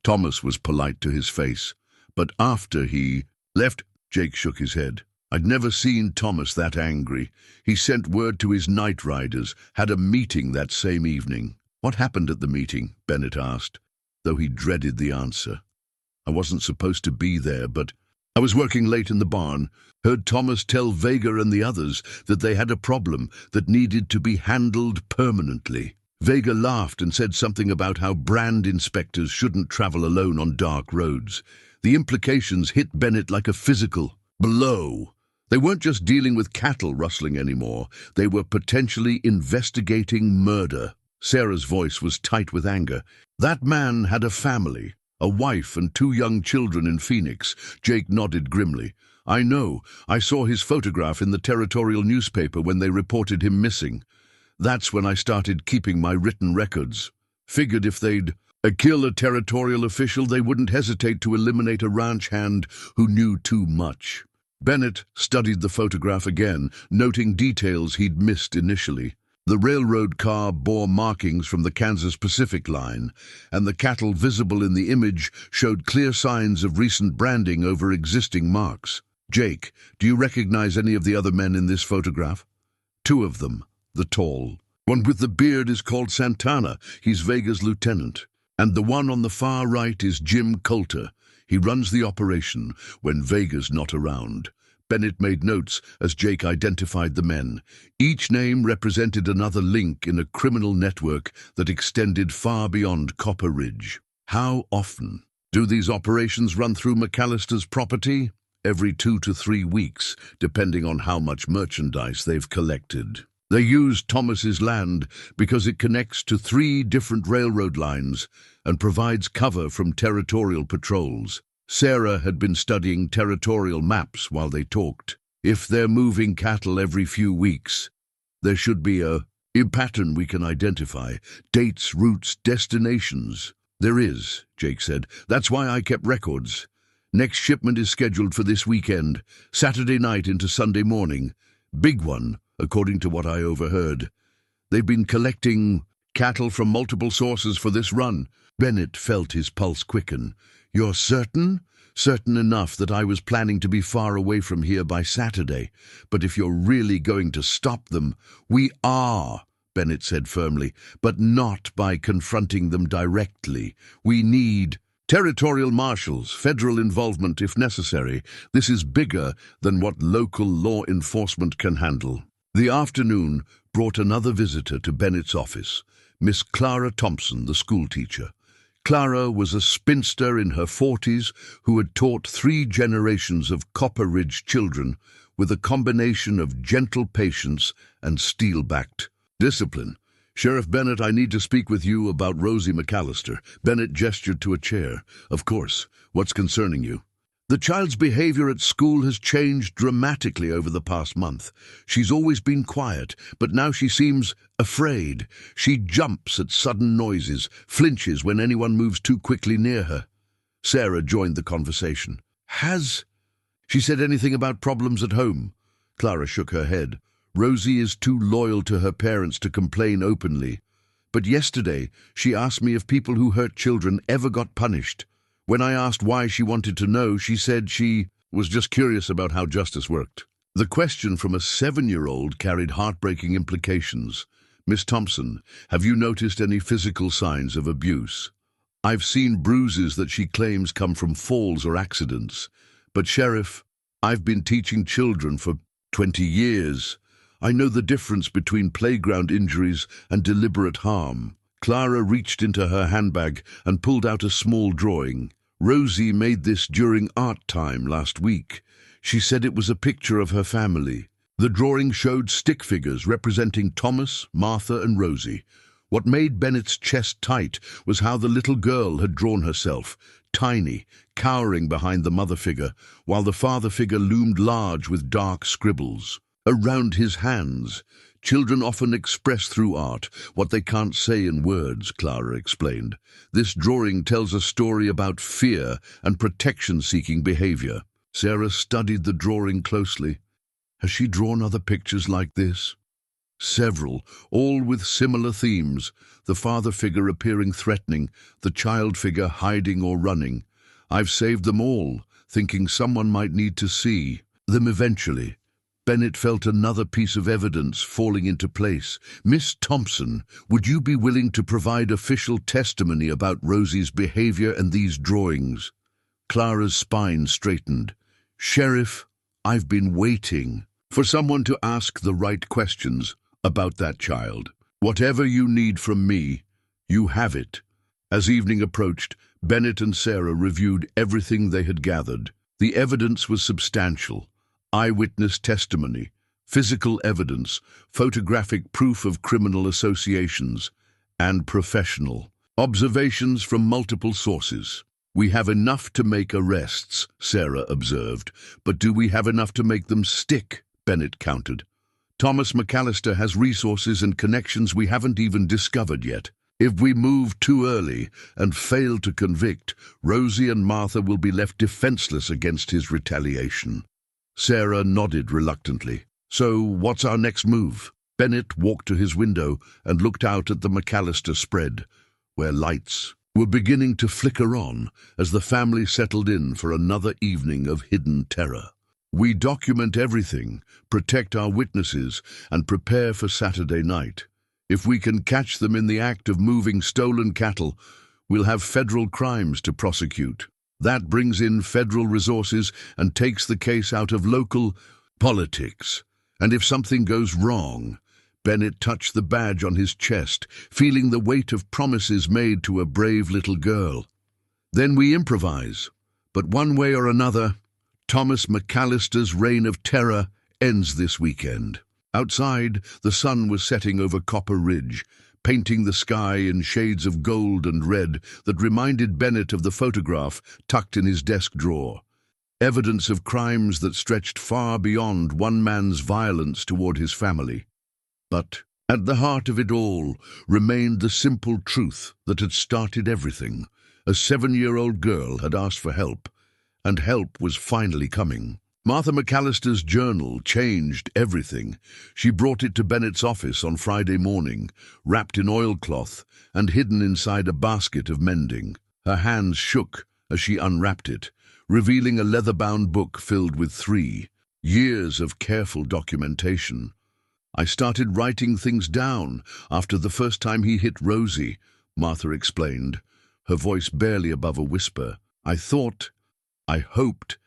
Thomas was polite to his face, but after he left..." Jake shook his head. "I'd never seen Thomas that angry. He sent word to his night riders, had a meeting that same evening." "What happened at the meeting?" Bennett asked, though he dreaded the answer. "I wasn't supposed to be there, but I was working late in the barn, heard Thomas tell Vega and the others that they had a problem that needed to be handled permanently. Vega laughed and said something about how brand inspectors shouldn't travel alone on dark roads. The implications hit Bennett like a physical blow. They weren't just dealing with cattle rustling anymore. They were potentially investigating murder." Sarah's voice was tight with anger. "That man had a family, a wife and 2 young children in Phoenix." Jake nodded grimly. "I know. I saw his photograph in the territorial newspaper when they reported him missing. That's when I started keeping my written records. Figured if they'd kill a territorial official, they wouldn't hesitate to eliminate a ranch hand who knew too much." Bennett studied the photograph again, noting details he'd missed initially. The railroad car bore markings from the Kansas Pacific line, and the cattle visible in the image showed clear signs of recent branding over existing marks. "Jake, do you recognize any of the other men in this photograph?" "2 of them. The tall one with the beard is called Santana. He's Vega's lieutenant. And the one on the far right is Jim Coulter. He runs the operation when Vega's not around." Bennett made notes as Jake identified the men. Each name represented another link in a criminal network that extended far beyond Copper Ridge. "How often do these operations run through McCallister's property?" "Every 2 to 3 weeks, depending on how much merchandise they've collected." They used Thomas's land because it connects to 3 different railroad lines and provides cover from territorial patrols. Sarah had been studying territorial maps while they talked. If they're moving cattle every few weeks, there should be a pattern we can identify. Dates, routes, destinations. There is, Jake said. That's why I kept records. Next shipment is scheduled for this weekend, Saturday night into Sunday morning. Big one, according to what I overheard. They've been collecting cattle from multiple sources for this run. Bennett felt his pulse quicken. You're certain? Certain enough that I was planning to be far away from here by Saturday. But if you're really going to stop them, we are, Bennett said firmly, but not by confronting them directly. We need territorial marshals, federal involvement if necessary. This is bigger than what local law enforcement can handle. The afternoon brought another visitor to Bennett's office, Miss Clara Thompson, the schoolteacher. Clara was a spinster in her 40s who had taught 3 generations of Copper Ridge children with a combination of gentle patience and steel-backed discipline. Sheriff Bennett, I need to speak with you about Rosie McCallister. Bennett gestured to a chair. Of course. What's concerning you? The child's behavior at school has changed dramatically over the past month. She's always been quiet, but now she seems afraid. She jumps at sudden noises, flinches when anyone moves too quickly near her. Sarah joined the conversation. Has she said anything about problems at home? Clara shook her head. Rosie is too loyal to her parents to complain openly. But yesterday, she asked me if people who hurt children ever got punished. When I asked why she wanted to know, she said she was just curious about how justice worked. The question from a 7-year-old carried heartbreaking implications. Miss Thompson, have you noticed any physical signs of abuse? I've seen bruises that she claims come from falls or accidents. But Sheriff, I've been teaching children for 20 years. I know the difference between playground injuries and deliberate harm. Clara reached into her handbag and pulled out a small drawing. Rosie made this during art time last week. She said it was a picture of her family. The drawing showed stick figures representing Thomas, Martha, and Rosie. What made Bennett's chest tight was how the little girl had drawn herself, tiny, cowering behind the mother figure, while the father figure loomed large with dark scribbles. Around his hands, children often express through art what they can't say in words, Clara explained. This drawing tells a story about fear and protection-seeking behavior. Sarah studied the drawing closely. Has she drawn other pictures like this? Several, all with similar themes, the father figure appearing threatening, the child figure hiding or running. I've saved them all, thinking someone might need to see them eventually. Bennett felt another piece of evidence falling into place. Miss Thompson, would you be willing to provide official testimony about Rosie's behavior and these drawings? Clara's spine straightened. Sheriff, I've been waiting for someone to ask the right questions about that child. Whatever you need from me, you have it. As evening approached, Bennett and Sarah reviewed everything they had gathered. The evidence was substantial. Eyewitness testimony, physical evidence, photographic proof of criminal associations, and professional observations from multiple sources. We have enough to make arrests, Sarah observed, but do we have enough to make them stick? Bennett countered. Thomas McCallister has resources and connections we haven't even discovered yet. If we move too early and fail to convict, Rosie and Martha will be left defenseless against his retaliation. Sarah nodded reluctantly. So what's our next move? Bennett walked to his window and looked out at the McCallister spread, where lights were beginning to flicker on as the family settled in for another evening of hidden terror. We document everything, protect our witnesses, and prepare for Saturday night. If we can catch them in the act of moving stolen cattle, we'll have federal crimes to prosecute. That brings in federal resources and takes the case out of local politics. And if something goes wrong, Bennett touched the badge on his chest, feeling the weight of promises made to a brave little girl. Then we improvise. But one way or another, Thomas McCallister's reign of terror ends this weekend. Outside, the sun was setting over Copper Ridge, painting the sky in shades of gold and red that reminded Bennett of the photograph tucked in his desk drawer. Evidence of crimes that stretched far beyond one man's violence toward his family. But at the heart of it all remained the simple truth that had started everything. A 7-year-old girl had asked for help, and help was finally coming. Martha McCallister's journal changed everything. She brought it to Bennett's office on Friday morning, wrapped in oilcloth and hidden inside a basket of mending. Her hands shook as she unwrapped it, revealing a leather-bound book filled with 3 years of careful documentation. "I started writing things down after the first time he hit Rosie," Martha explained, her voice barely above a whisper. I hoped,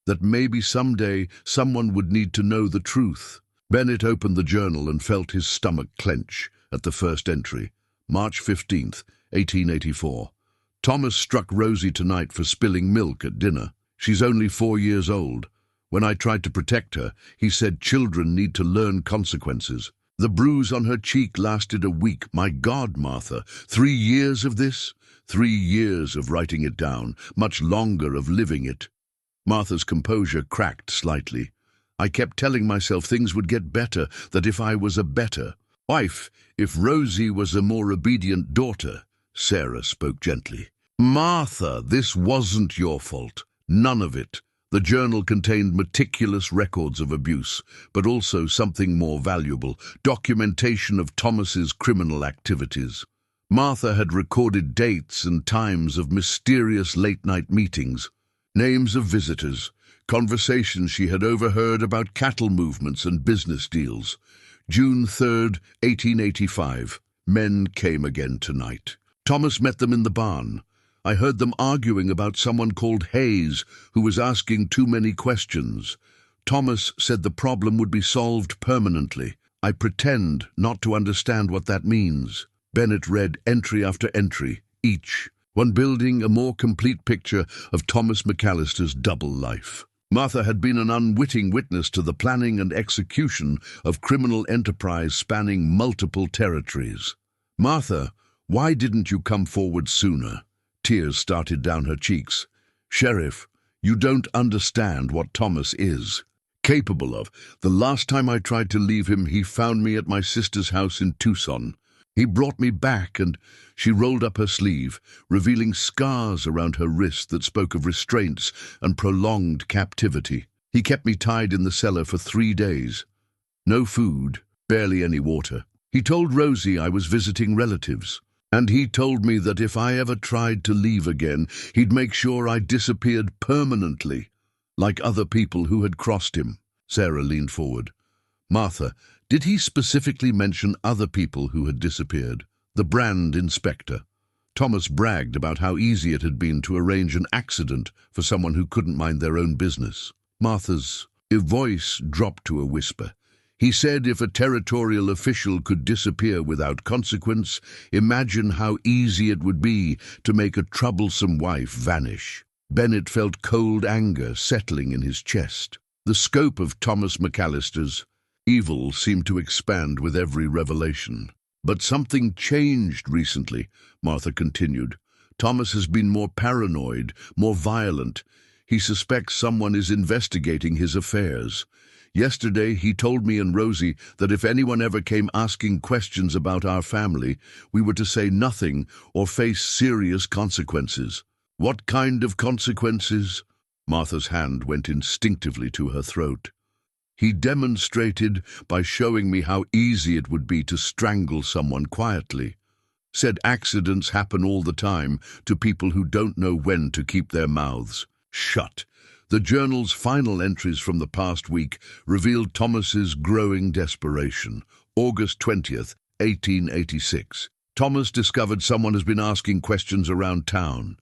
that maybe someday someone would need to know the truth." Bennett opened the journal and felt his stomach clench at the first entry. March 15th, 1884. "Thomas struck Rosie tonight for spilling milk at dinner. She's only 4 years old. When I tried to protect her, he said children need to learn consequences. The bruise on her cheek lasted a week. My God, Martha, 3 years of this? 3 years of writing it down, much longer of living it." Martha's composure cracked slightly. "I kept telling myself things would get better, that if I was a better wife, if Rosie was a more obedient daughter." Sarah spoke gently. "Martha, this wasn't your fault. None of it." The journal contained meticulous records of abuse, but also something more valuable, documentation of Thomas's criminal activities. Martha had recorded dates and times of mysterious late-night meetings, names of visitors, conversations she had overheard about cattle movements and business deals. June 3rd, 1885. Men came again tonight. Thomas met them in the barn. I heard them arguing about someone called Hayes, who was asking too many questions. Thomas said the problem would be solved permanently. I pretend not to understand what that means. Bennett read entry after entry, each one building a more complete picture of Thomas McCallister's double life. Martha had been an unwitting witness to the planning and execution of criminal enterprise spanning multiple territories. "Martha, why didn't you come forward sooner?" Tears started down her cheeks. "Sheriff, you don't understand what Thomas is capable of. The last time I tried to leave him, he found me at my sister's house in Tucson. He brought me back," and she rolled up her sleeve, revealing scars around her wrist that spoke of restraints and prolonged captivity. "He kept me tied in the cellar for 3 days. No food, barely any water. He told Rosie I was visiting relatives. And he told me that if I ever tried to leave again, he'd make sure I disappeared permanently, like other people who had crossed him." Sarah leaned forward. "Martha, did he specifically mention other people who had disappeared? The brand inspector?" Thomas bragged about how easy it had been to arrange an accident for someone who couldn't mind their own business. Martha's voice dropped to a whisper. "He said if a territorial official could disappear without consequence, imagine how easy it would be to make a troublesome wife vanish." Bennett felt cold anger settling in his chest. The scope of Thomas McCallister's evil seemed to expand with every revelation. "But something changed recently," Martha continued. "Thomas has been more paranoid, more violent. He suspects someone is investigating his affairs. Yesterday he told me and Rosie that if anyone ever came asking questions about our family, we were to say nothing or face serious consequences." "What kind of consequences?" Martha's hand went instinctively to her throat. "He demonstrated by showing me how easy it would be to strangle someone quietly. Said accidents happen all the time to people who don't know when to keep their mouths shut." The journal's final entries from the past week revealed Thomas's growing desperation. August 20th, 1886. Thomas discovered someone has been asking questions around town.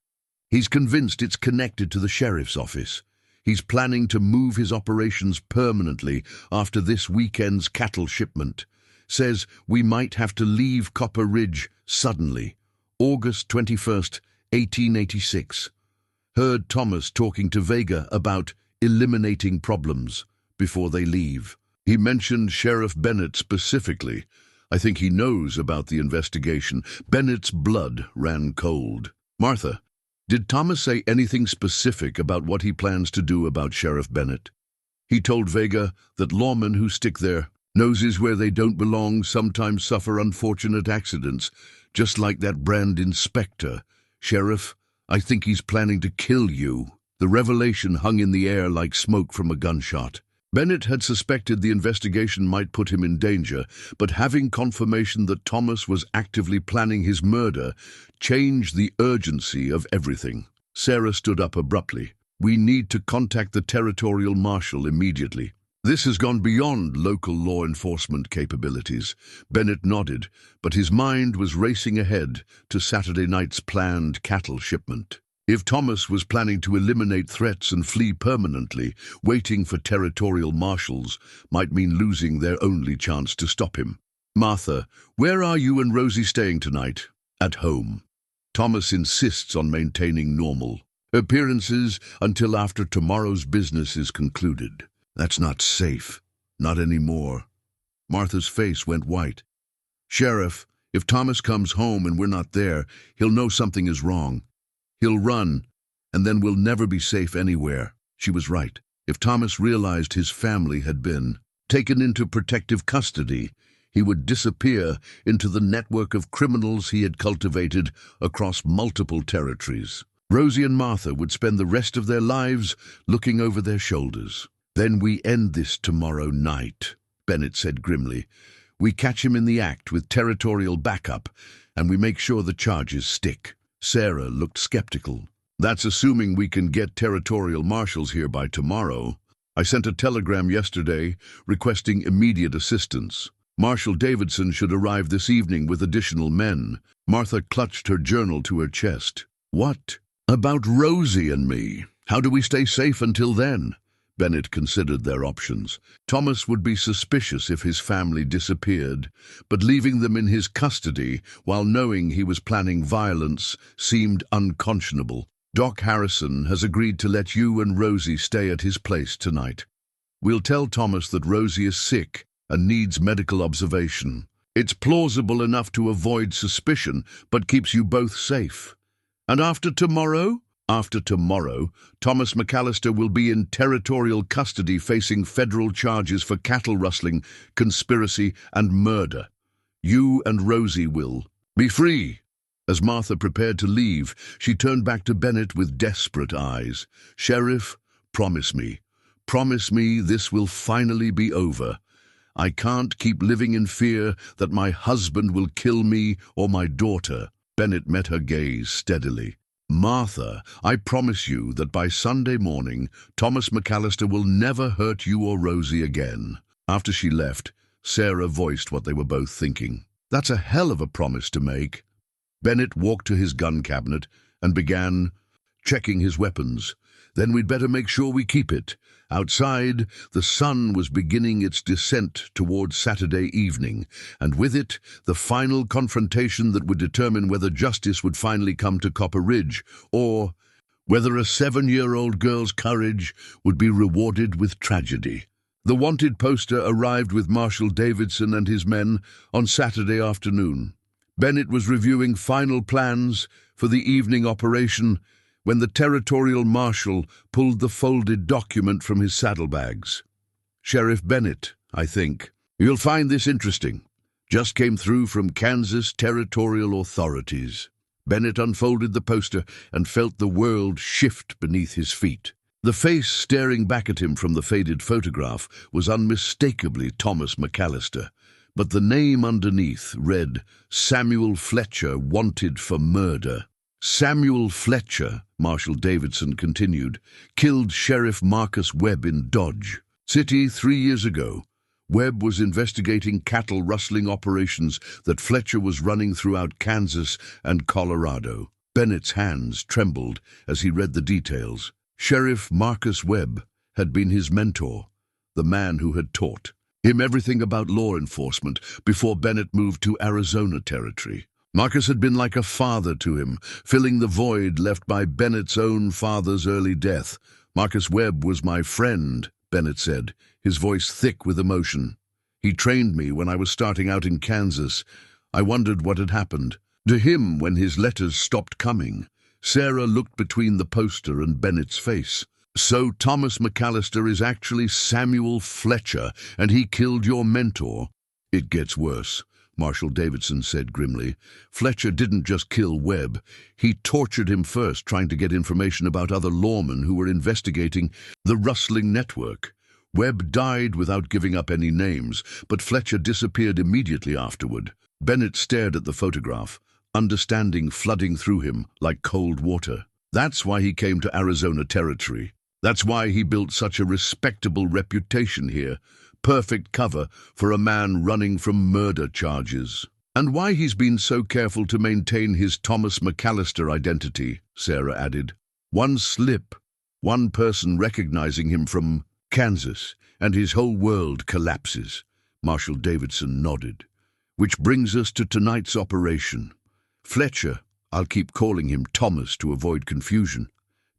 He's convinced it's connected to the sheriff's office. He's planning to move his operations permanently after this weekend's cattle shipment. Says we might have to leave Copper Ridge suddenly. August 21st, 1886. Heard Thomas talking to Vega about eliminating problems before they leave. He mentioned Sheriff Bennett specifically. I think he knows about the investigation. Bennett's blood ran cold. Martha, did Thomas say anything specific about what he plans to do about Sheriff Bennett? He told Vega that lawmen who stick their noses where they don't belong sometimes suffer unfortunate accidents, just like that brand inspector. Sheriff, I think he's planning to kill you. The revelation hung in the air like smoke from a gunshot. Bennett had suspected the investigation might put him in danger, but having confirmation that Thomas was actively planning his murder changed the urgency of everything. Sarah stood up abruptly. We need to contact the territorial marshal immediately. This has gone beyond local law enforcement capabilities. Bennett nodded, but his mind was racing ahead to Saturday night's planned cattle shipment. If Thomas was planning to eliminate threats and flee permanently, waiting for territorial marshals might mean losing their only chance to stop him. Martha, where are you and Rosie staying tonight? At home. Thomas insists on maintaining normal appearances until after tomorrow's business is concluded. That's not safe. Not anymore. Martha's face went white. Sheriff, if Thomas comes home and we're not there, he'll know something is wrong. He'll run, and then we'll never be safe anywhere. She was right. If Thomas realized his family had been taken into protective custody, he would disappear into the network of criminals he had cultivated across multiple territories. Rosie and Martha would spend the rest of their lives looking over their shoulders. Then we end this tomorrow night, Bennett said grimly. We catch him in the act with territorial backup, and we make sure the charges stick. Sarah looked skeptical. That's assuming we can get territorial marshals here by tomorrow. I sent a telegram yesterday requesting immediate assistance. Marshal Davidson should arrive this evening with additional men. Martha clutched her journal to her chest. What about Rosie and me? How do we stay safe until then? Bennett considered their options. Thomas would be suspicious if his family disappeared, but leaving them in his custody while knowing he was planning violence seemed unconscionable. Doc Harrison has agreed to let you and Rosie stay at his place tonight. We'll tell Thomas that Rosie is sick and needs medical observation. It's plausible enough to avoid suspicion, but keeps you both safe. And after tomorrow? After tomorrow, Thomas McCallister will be in territorial custody facing federal charges for cattle rustling, conspiracy, and murder. You and Rosie will be free. As Martha prepared to leave, she turned back to Bennett with desperate eyes. Sheriff, promise me this will finally be over. I can't keep living in fear that my husband will kill me or my daughter. Bennett met her gaze steadily. Martha, I promise you that by Sunday morning, Thomas McCallister will never hurt you or Rosie again. After she left, Sarah voiced what they were both thinking. That's a hell of a promise to make. Bennett walked to his gun cabinet and began checking his weapons. Then we'd better make sure we keep it. Outside, the sun was beginning its descent towards Saturday evening, and with it, the final confrontation that would determine whether justice would finally come to Copper Ridge, or whether a 7-year-old girl's courage would be rewarded with tragedy. The wanted poster arrived with Marshal Davidson and his men on Saturday afternoon. Bennett was reviewing final plans for the evening operation when the territorial marshal pulled the folded document from his saddlebags. Sheriff Bennett, I think. You'll find this interesting. Just came through from Kansas territorial authorities. Bennett unfolded the poster and felt the world shift beneath his feet. The face staring back at him from the faded photograph was unmistakably Thomas McCallister, but the name underneath read, Samuel Fletcher, wanted for murder. Samuel Fletcher, Marshal Davidson continued, killed Sheriff Marcus Webb in Dodge City 3 years ago. Webb was investigating cattle rustling operations that Fletcher was running throughout Kansas and Colorado. Bennett's hands trembled as he read the details. Sheriff Marcus Webb had been his mentor, the man who had taught him everything about law enforcement before Bennett moved to Arizona Territory. Marcus had been like a father to him, filling the void left by Bennett's own father's early death. Marcus Webb was my friend, Bennett said, his voice thick with emotion. "He trained me when I was starting out in Kansas. I wondered what had happened to him when his letters stopped coming." Sarah looked between the poster and Bennett's face. "So Thomas McCallister is actually Samuel Fletcher, and he killed your mentor?" "It gets worse," Marshal Davidson said grimly. "Fletcher didn't just kill Webb. He tortured him first, trying to get information about other lawmen who were investigating the rustling network. Webb died without giving up any names, but Fletcher disappeared immediately afterward." Bennett stared at the photograph, understanding flooding through him like cold water. "That's why he came to Arizona Territory. That's why he built such a respectable reputation here. Perfect cover for a man running from murder charges. And why he's been so careful to maintain his Thomas McCallister identity," Sarah added. "One slip, one person recognizing him from Kansas, and his whole world collapses." Marshal Davidson nodded. "Which brings us to tonight's operation. Fletcher, I'll keep calling him Thomas to avoid confusion,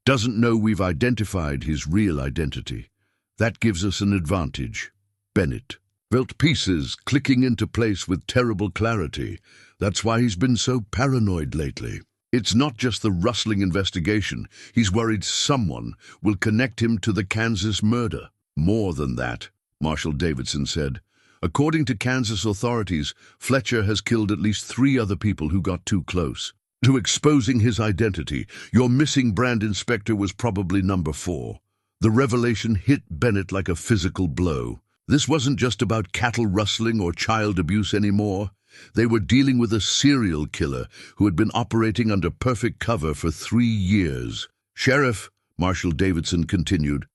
doesn't know we've identified his real identity. That gives us an advantage." Bennett felt pieces clicking into place with terrible clarity. "That's why he's been so paranoid lately. It's not just the rustling investigation. He's worried someone will connect him to the Kansas murder." "More than that," Marshal Davidson said. "According to Kansas authorities, Fletcher has killed at least 3 other people who got too close to exposing his identity. Your missing brand inspector was probably number 4. The revelation hit Bennett like a physical blow. This wasn't just about cattle rustling or child abuse anymore. They were dealing with a serial killer who had been operating under perfect cover for 3 years. "Sheriff," Marshal Davidson continued,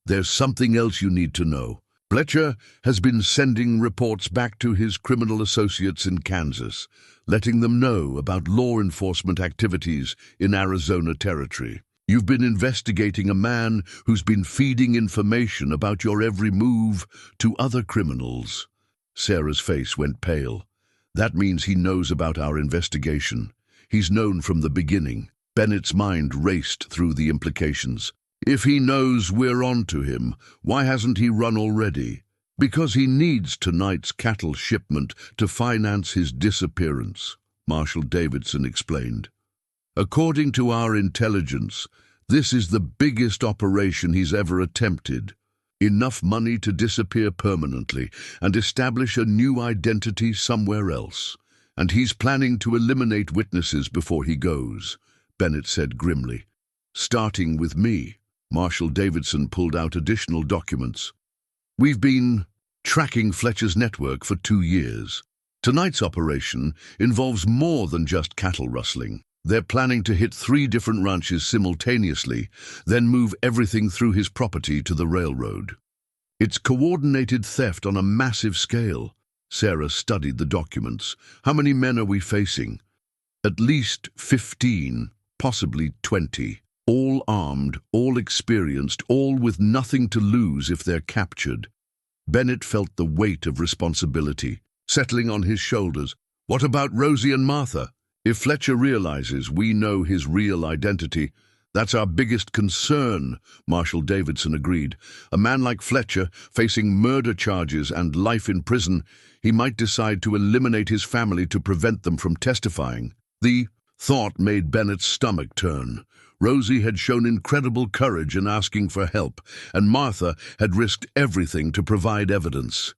"there's something else you need to know. Fletcher has been sending reports back to his criminal associates in Kansas, letting them know about law enforcement activities in Arizona Territory. You've been investigating a man who's been feeding information about your every move to other criminals." Sarah's face went pale. "That means he knows about our investigation. He's known from the beginning." Bennett's mind raced through the implications. "If he knows we're on to him, why hasn't he run already?" "Because he needs tonight's cattle shipment to finance his disappearance," Marshal Davidson explained. "According to our intelligence, this is the biggest operation he's ever attempted. Enough money to disappear permanently and establish a new identity somewhere else. And he's planning to eliminate witnesses before he goes," Bennett said grimly. "Starting with me." Marshal Davidson pulled out additional documents. "We've been tracking Fletcher's network for 2 years. Tonight's operation involves more than just cattle rustling. They're planning to hit 3 different ranches simultaneously, then move everything through his property to the railroad. It's coordinated theft on a massive scale." Sarah studied the documents. "How many men are we facing?" "At least 15, possibly 20. All armed, all experienced, all with nothing to lose if they're captured." Bennett felt the weight of responsibility settling on his shoulders. "What about Rosie and Martha? If Fletcher realizes we know his real identity, that's our biggest concern," Marshal Davidson agreed. "A man like Fletcher, facing murder charges and life in prison, he might decide to eliminate his family to prevent them from testifying." The thought made Bennett's stomach turn. Rosie had shown incredible courage in asking for help, and Martha had risked everything to provide evidence.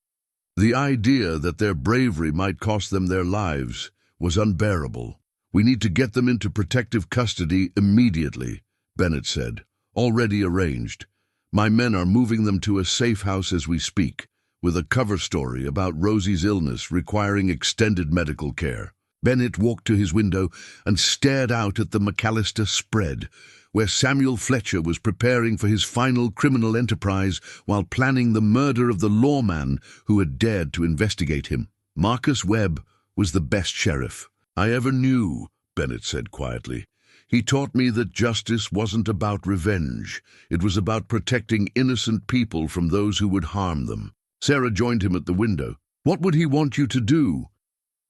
The idea that their bravery might cost them their lives was unbearable. "We need to get them into protective custody immediately," Bennett said. "Already arranged. My men are moving them to a safe house as we speak, with a cover story about Rosie's illness requiring extended medical care." Bennett walked to his window and stared out at the McCallister spread, where Samuel Fletcher was preparing for his final criminal enterprise while planning the murder of the lawman who had dared to investigate him. "Marcus Webb was the best sheriff I ever knew," Bennett said quietly. "He taught me that justice wasn't about revenge. It was about protecting innocent people from those who would harm them." Sarah joined him at the window. "What would he want you to do?"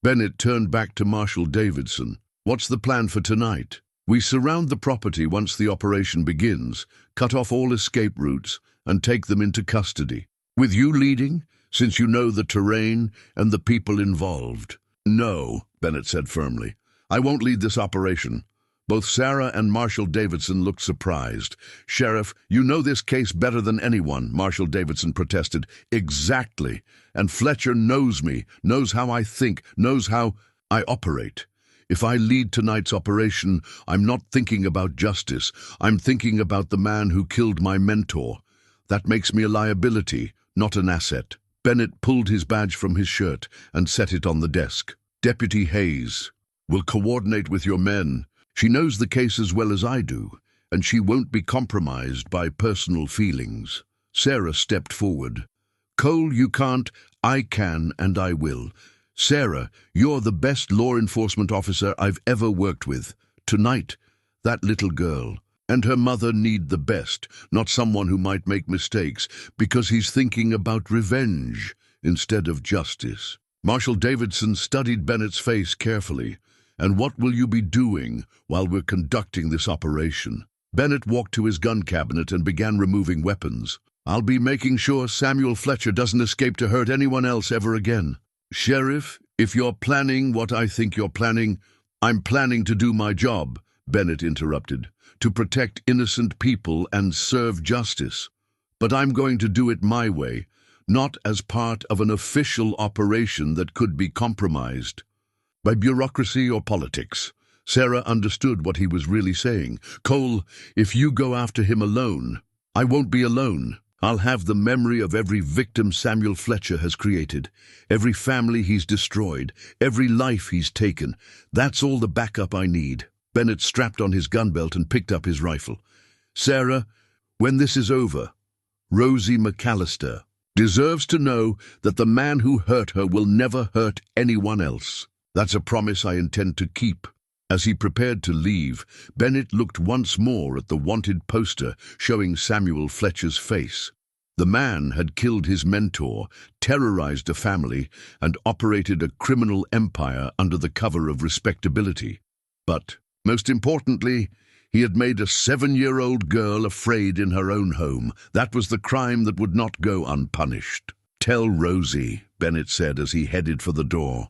Bennett turned back to Marshal Davidson. "What's the plan for tonight?" "We surround the property once the operation begins, cut off all escape routes, and take them into custody. With you leading, since you know the terrain and the people involved. No, Bennett said firmly. I won't lead this operation. Both Sarah and Marshal Davidson looked surprised. Sheriff, you know this case better than anyone, Marshal Davidson protested. Exactly. And Fletcher knows me, knows how I think, knows how I operate. If I lead tonight's operation, I'm not thinking about justice. I'm thinking about the man who killed my mentor. That makes me a liability, not an asset. Bennett pulled his badge from his shirt and set it on the desk. Deputy Hayes will coordinate with your men. She knows the case as well as I do, and she won't be compromised by personal feelings. Sarah stepped forward. Cole, you can't. I can, and I will. Sarah, you're the best law enforcement officer I've ever worked with. Tonight, that little girl and her mother need the best, not someone who might make mistakes, because he's thinking about revenge instead of justice. Marshal Davidson studied Bennett's face carefully. And what will you be doing while we're conducting this operation? Bennett walked to his gun cabinet and began removing weapons. I'll be making sure Samuel Fletcher doesn't escape to hurt anyone else ever again. Sheriff, if you're planning what I think you're planning, I'm planning to do my job, Bennett interrupted, to protect innocent people and serve justice. But I'm going to do it my way, not as part of an official operation that could be compromised by bureaucracy or politics. Sarah understood what he was really saying. Cole, if you go after him alone, I won't be alone. I'll have the memory of every victim Samuel Fletcher has created, every family he's destroyed, every life he's taken. That's all the backup I need. Bennett strapped on his gun belt and picked up his rifle. Sarah, when this is over, Rosie McCallister deserves to know that the man who hurt her will never hurt anyone else. That's a promise I intend to keep. As he prepared to leave, Bennett looked once more at the wanted poster showing Samuel Fletcher's face. The man had killed his mentor, terrorized a family, and operated a criminal empire under the cover of respectability. But, most importantly, he had made a 7-year-old girl afraid in her own home. That was the crime that would not go unpunished. Tell Rosie, Bennett said as he headed for the door.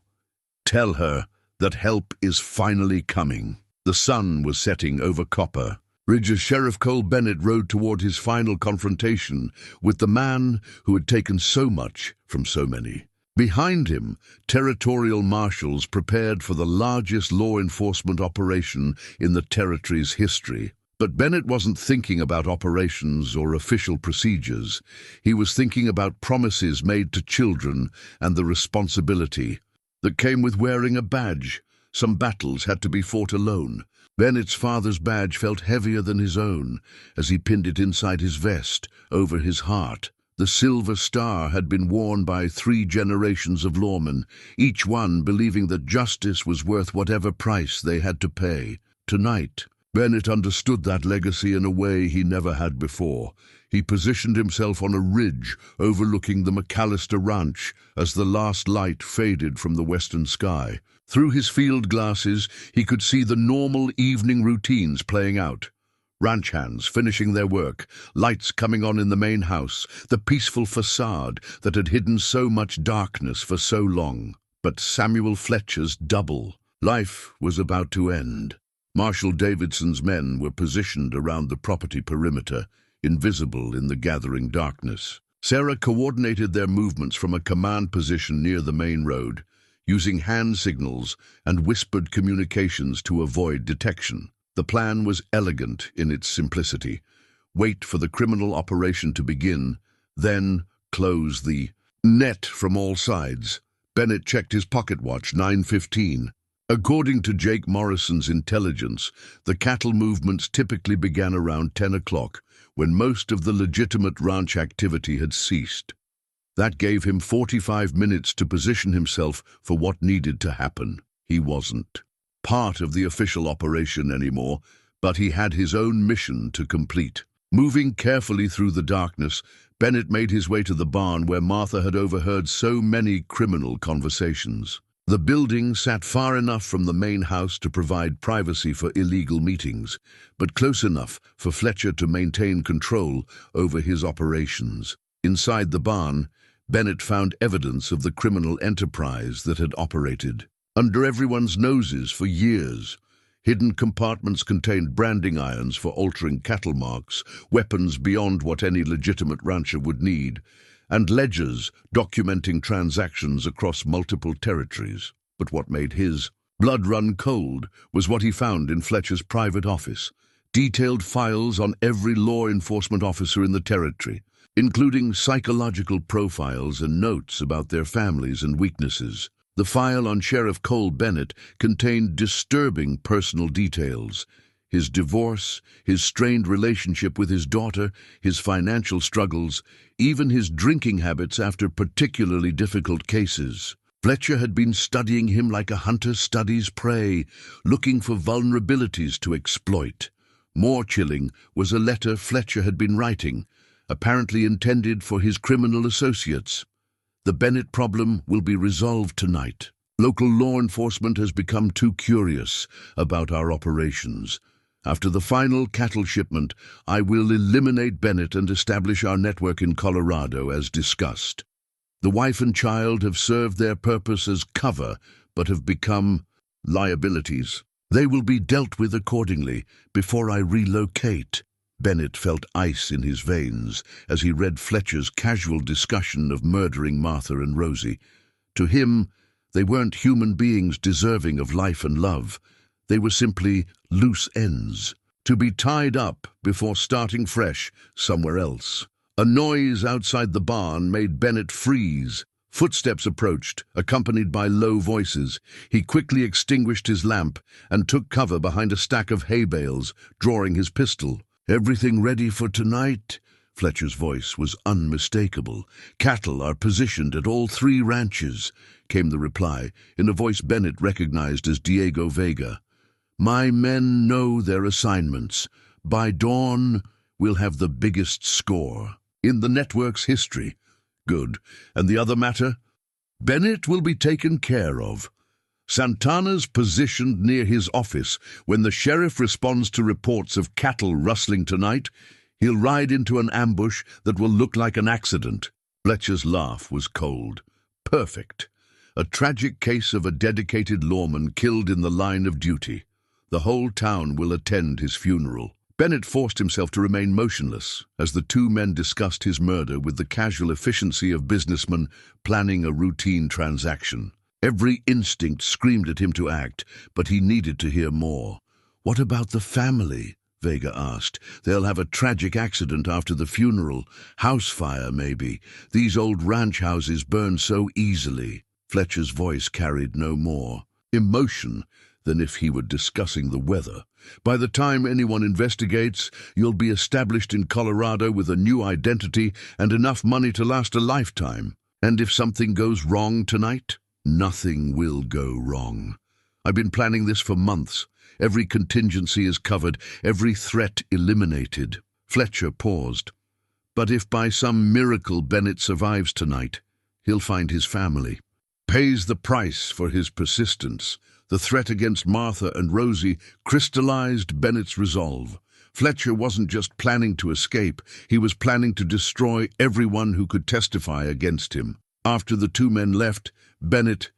Tell her that help is finally coming. The sun was setting over Copper Ridge as Sheriff Cole Bennett rode toward his final confrontation with the man who had taken so much from so many. Behind him, territorial marshals prepared for the largest law enforcement operation in the territory's history. But Bennett wasn't thinking about operations or official procedures. He was thinking about promises made to children and the responsibility that came with wearing a badge. Some battles had to be fought alone. Bennett's father's badge felt heavier than his own as he pinned it inside his vest, over his heart. The silver star had been worn by 3 generations of lawmen, each one believing that justice was worth whatever price they had to pay. Tonight, Bennett understood that legacy in a way he never had before. He positioned himself on a ridge overlooking the McCallister ranch as the last light faded from the western sky. Through his field glasses, he could see the normal evening routines playing out. Ranch hands finishing their work, lights coming on in the main house, the peaceful facade that had hidden so much darkness for so long. But Samuel Fletcher's double life was about to end. Marshal Davidson's men were positioned around the property perimeter, invisible in the gathering darkness. Sarah coordinated their movements from a command position near the main road, using hand signals and whispered communications to avoid detection. The plan was elegant in its simplicity. Wait for the criminal operation to begin, then close the net from all sides. Bennett checked his pocket watch, 9:15. According to Jake Morrison's intelligence, the cattle movements typically began around 10 o'clock, when most of the legitimate ranch activity had ceased. That gave him 45 minutes to position himself for what needed to happen. He wasn't part of the official operation anymore, but he had his own mission to complete. Moving carefully through the darkness, Bennett made his way to the barn where Martha had overheard so many criminal conversations. The building sat far enough from the main house to provide privacy for illegal meetings, but close enough for Fletcher to maintain control over his operations. Inside the barn, Bennett found evidence of the criminal enterprise that had operated under everyone's noses for years. Hidden compartments contained branding irons for altering cattle marks, weapons beyond what any legitimate rancher would need, and ledgers documenting transactions across multiple territories. But what made his blood run cold was what he found in Fletcher's private office: detailed files on every law enforcement officer in the territory, including psychological profiles and notes about their families and weaknesses. The file on Sheriff Cole Bennett contained disturbing personal details: his divorce, his strained relationship with his daughter, his financial struggles, even his drinking habits after particularly difficult cases. Fletcher had been studying him like a hunter studies prey, looking for vulnerabilities to exploit. More chilling was a letter Fletcher had been writing, apparently intended for his criminal associates. The Bennett problem will be resolved tonight. Local law enforcement has become too curious about our operations. After the final cattle shipment, I will eliminate Bennett and establish our network in Colorado as discussed. The wife and child have served their purpose as cover, but have become liabilities. They will be dealt with accordingly before I relocate. Bennett felt ice in his veins as he read Fletcher's casual discussion of murdering Martha and Rosie. To him, they weren't human beings deserving of life and love. They were simply loose ends, to be tied up before starting fresh somewhere else. A noise outside the barn made Bennett freeze. Footsteps approached, accompanied by low voices. He quickly extinguished his lamp and took cover behind a stack of hay bales, drawing his pistol. "Everything ready for tonight?" Fletcher's voice was unmistakable. "Cattle are positioned at all 3 ranches," came the reply, in a voice Bennett recognized as Diego Vega. "My men know their assignments. By dawn, we'll have the biggest score in the network's history." "Good. And the other matter?" "Bennett will be taken care of. Santana's positioned near his office. When the sheriff responds to reports of cattle rustling tonight, he'll ride into an ambush that will look like an accident." Fletcher's laugh was cold. "Perfect. A tragic case of a dedicated lawman killed in the line of duty. The whole town will attend his funeral." Bennett forced himself to remain motionless as the 2 men discussed his murder with the casual efficiency of businessmen planning a routine transaction. Every instinct screamed at him to act, but he needed to hear more. "What about the family?" Vega asked. "They'll have a tragic accident after the funeral. House fire, maybe. These old ranch houses burn so easily." Fletcher's voice carried no more emotion than if he were discussing the weather. "By the time anyone investigates, you'll be established in Colorado with a new identity and enough money to last a lifetime. And if something goes wrong tonight?" "Nothing will go wrong. I've been planning this for months. Every contingency is covered, every threat eliminated." Fletcher paused. "But if by some miracle Bennett survives tonight, he'll find his family. Pays the price for his persistence." The threat against Martha and Rosie crystallized Bennett's resolve. Fletcher wasn't just planning to escape, he was planning to destroy everyone who could testify against him. After the 2 men left, Bennett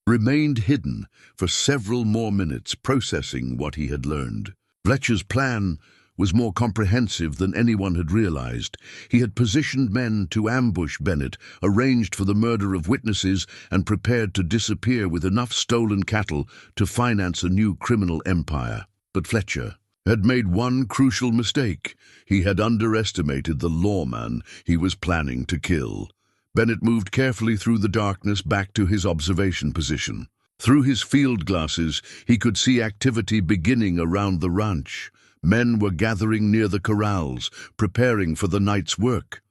remained hidden for several more minutes, processing what he had learned. Fletcher's plan was more comprehensive than anyone had realized. He had positioned men to ambush Bennett, arranged for the murder of witnesses, and prepared to disappear with enough stolen cattle to finance a new criminal empire. But Fletcher had made one crucial mistake. He had underestimated the lawman he was planning to kill. Bennett moved carefully through the darkness back to his observation position. Through his field glasses, he could see activity beginning around the ranch. Men were gathering near the corrals, preparing for the night's work.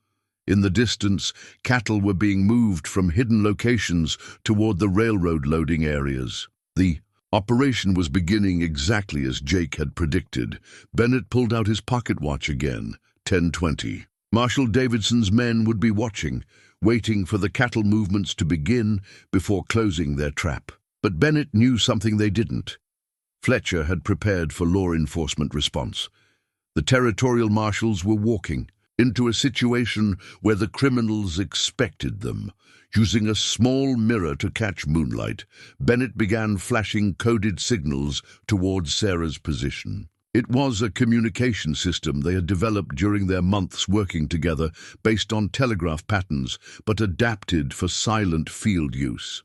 In the distance, cattle were being moved from hidden locations toward the railroad loading areas. The operation was beginning exactly as Jake had predicted. Bennett pulled out his pocket watch again, 10:20. Marshal Davidson's men would be watching, waiting for the cattle movements to begin before closing their trap. But Bennett knew something they didn't. Fletcher had prepared for law enforcement response. The territorial marshals were walking, into a situation where the criminals expected them. Using a small mirror to catch moonlight, Bennett began flashing coded signals towards Sarah's position. It was a communication system they had developed during their months working together based on telegraph patterns, but adapted for silent field use.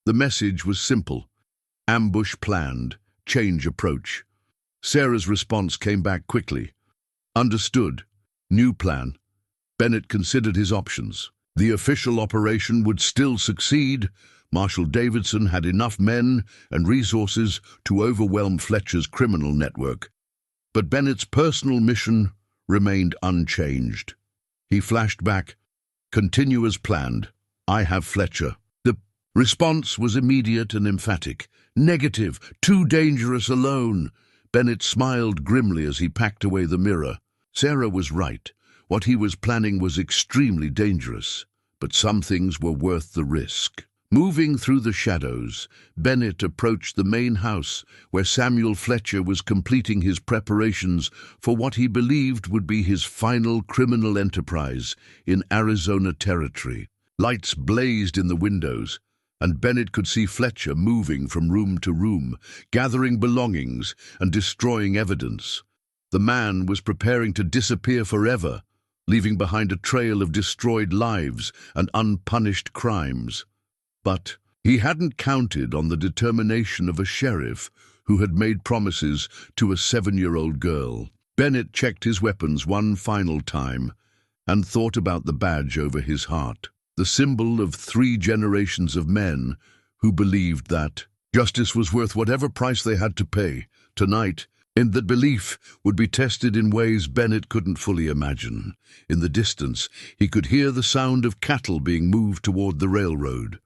The message was simple: ambush planned, change approach. Sarah's response came back quickly. Understood. New plan. Bennett considered his options. The official operation would still succeed. Marshal Davidson had enough men and resources to overwhelm Fletcher's criminal network. But Bennett's personal mission remained unchanged. He flashed back, "Continue as planned. I have Fletcher." The response was immediate and emphatic. "Negative. Too dangerous alone." Bennett smiled grimly as he packed away the mirror. Sarah was right. What he was planning was extremely dangerous, but some things were worth the risk. Moving through the shadows, Bennett approached the main house where Samuel Fletcher was completing his preparations for what he believed would be his final criminal enterprise in Arizona territory. Lights blazed in the windows, and Bennett could see Fletcher moving from room to room, gathering belongings and destroying evidence. The man was preparing to disappear forever, leaving behind a trail of destroyed lives and unpunished crimes. But he hadn't counted on the determination of a sheriff who had made promises to a 7-year-old girl. Bennett checked his weapons one final time and thought about the badge over his heart, the symbol of 3 generations of men who believed that justice was worth whatever price they had to pay. Tonight, and that belief would be tested in ways Bennett couldn't fully imagine. In the distance, he could hear the sound of cattle being moved toward the railroad.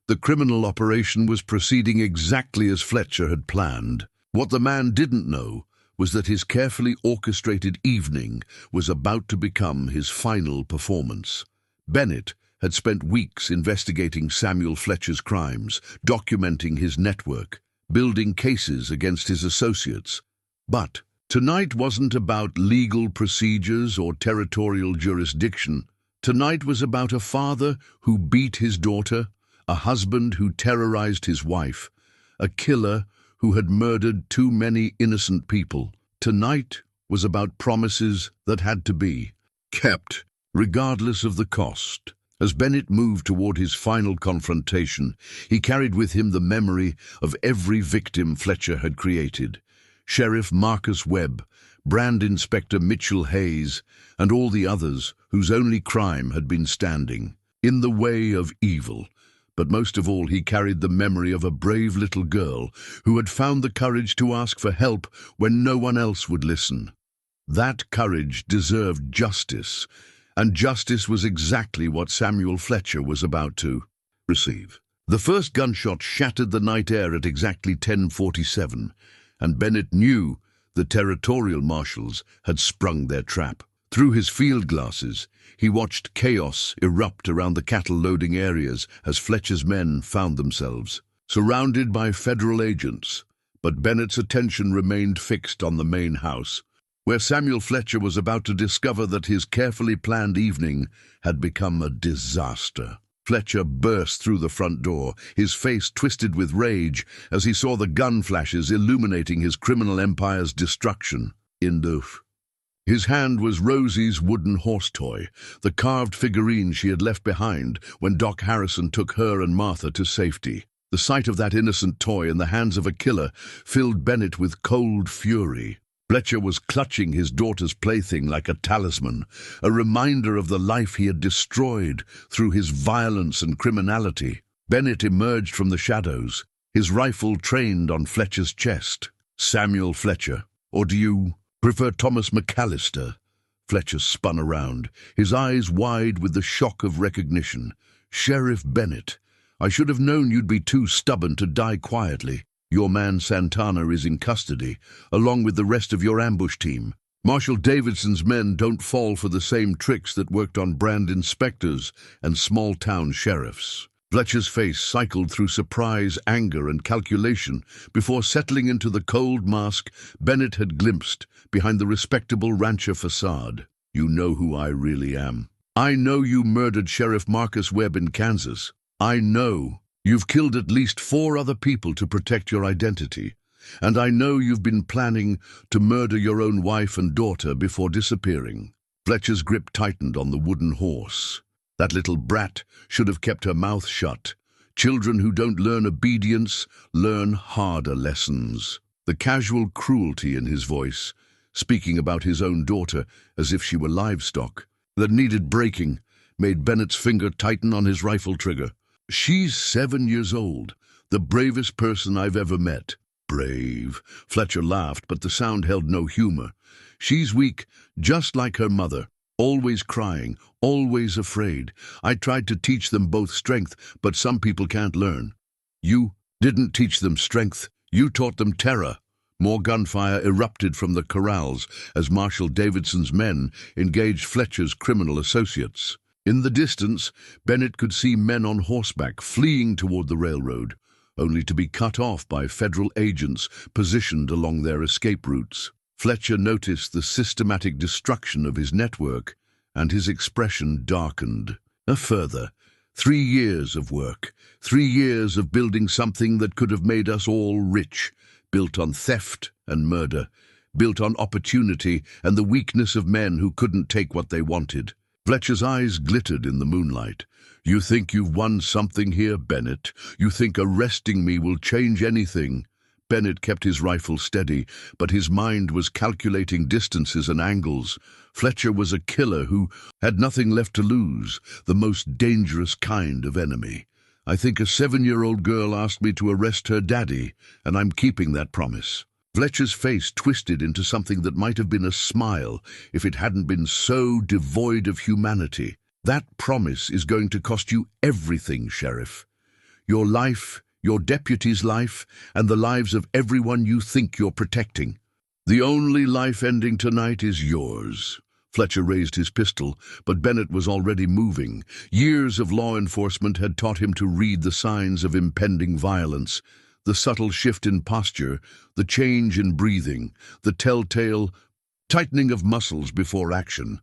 The criminal operation was proceeding exactly as Fletcher had planned. What the man didn't know was that his carefully orchestrated evening was about to become his final performance. Bennett had spent weeks investigating Samuel Fletcher's crimes, documenting his network, building cases against his associates. But tonight wasn't about legal procedures or territorial jurisdiction. Tonight was about a father who beat his daughter, a husband who terrorized his wife, a killer who had murdered too many innocent people. Tonight was about promises that had to be kept, regardless of the cost. As Bennett moved toward his final confrontation, he carried with him the memory of every victim Fletcher had created. Sheriff Marcus Webb, Brand Inspector Mitchell Hayes, and all the others whose only crime had been standing in the way of evil. But most of all, he carried the memory of a brave little girl who had found the courage to ask for help when no one else would listen. That courage deserved justice, and justice was exactly what Samuel Fletcher was about to receive. The first gunshot shattered the night air at exactly 10:47, and Bennett knew the territorial marshals had sprung their trap. Through his field glasses, he watched chaos erupt around the cattle-loading areas as Fletcher's men found themselves surrounded by federal agents. But Bennett's attention remained fixed on the main house, where Samuel Fletcher was about to discover that his carefully planned evening had become a disaster. Fletcher burst through the front door, his face twisted with rage as he saw the gun flashes illuminating his criminal empire's destruction. His hand was Rosie's wooden horse toy, the carved figurine she had left behind when Doc Harrison took her and Martha to safety. The sight of that innocent toy in the hands of a killer filled Bennett with cold fury. Fletcher was clutching his daughter's plaything like a talisman, a reminder of the life he had destroyed through his violence and criminality. Bennett emerged from the shadows, his rifle trained on Fletcher's chest. "Samuel Fletcher, or do you prefer Thomas McCallister?" Fletcher spun around, his eyes wide with the shock of recognition. "Sheriff Bennett, I should have known you'd be too stubborn to die quietly. Your man Santana is in custody, along with the rest of your ambush team. Marshal Davidson's men don't fall for the same tricks that worked on brand inspectors and small-town sheriffs." Fletcher's face cycled through surprise, anger, and calculation before settling into the cold mask Bennett had glimpsed behind the respectable rancher facade. You know who I really am. I know you murdered Sheriff Marcus Webb in Kansas. I know you've killed at least 4 other people to protect your identity. And I know you've been planning to murder your own wife and daughter before disappearing. Fletcher's grip tightened on the wooden horse. That little brat should have kept her mouth shut. Children who don't learn obedience learn harder lessons. The casual cruelty in his voice, speaking about his own daughter as if she were livestock, that needed breaking, made Bennett's finger tighten on his rifle trigger. She's 7 years old, the bravest person I've ever met. Brave. Fletcher laughed, but the sound held no humor. She's weak, just like her mother, always crying, always afraid. I tried to teach them both strength, but some people can't learn. You didn't teach them strength. You taught them terror. More gunfire erupted from the corrals as Marshal Davidson's men engaged Fletcher's criminal associates. In the distance, Bennett could see men on horseback fleeing toward the railroad, only to be cut off by federal agents positioned along their escape routes. Fletcher noticed the systematic destruction of his network, and his expression darkened. A further 3 years of work, 3 years of building something that could have made us all rich, built on theft and murder, built on opportunity and the weakness of men who couldn't take what they wanted. Fletcher's eyes glittered in the moonlight. You think you've won something here, Bennett? You think arresting me will change anything? Bennett kept his rifle steady, but his mind was calculating distances and angles. Fletcher was a killer who had nothing left to lose, the most dangerous kind of enemy. I think a 7-year-old girl asked me to arrest her daddy, and I'm keeping that promise. Fletcher's face twisted into something that might have been a smile if it hadn't been so devoid of humanity. That promise is going to cost you everything, Sheriff. Your life, your deputy's life, and the lives of everyone you think you're protecting. The only life ending tonight is yours. Fletcher raised his pistol, but Bennett was already moving. Years of law enforcement had taught him to read the signs of impending violence, the subtle shift in posture, the change in breathing, the telltale tightening of muscles before action.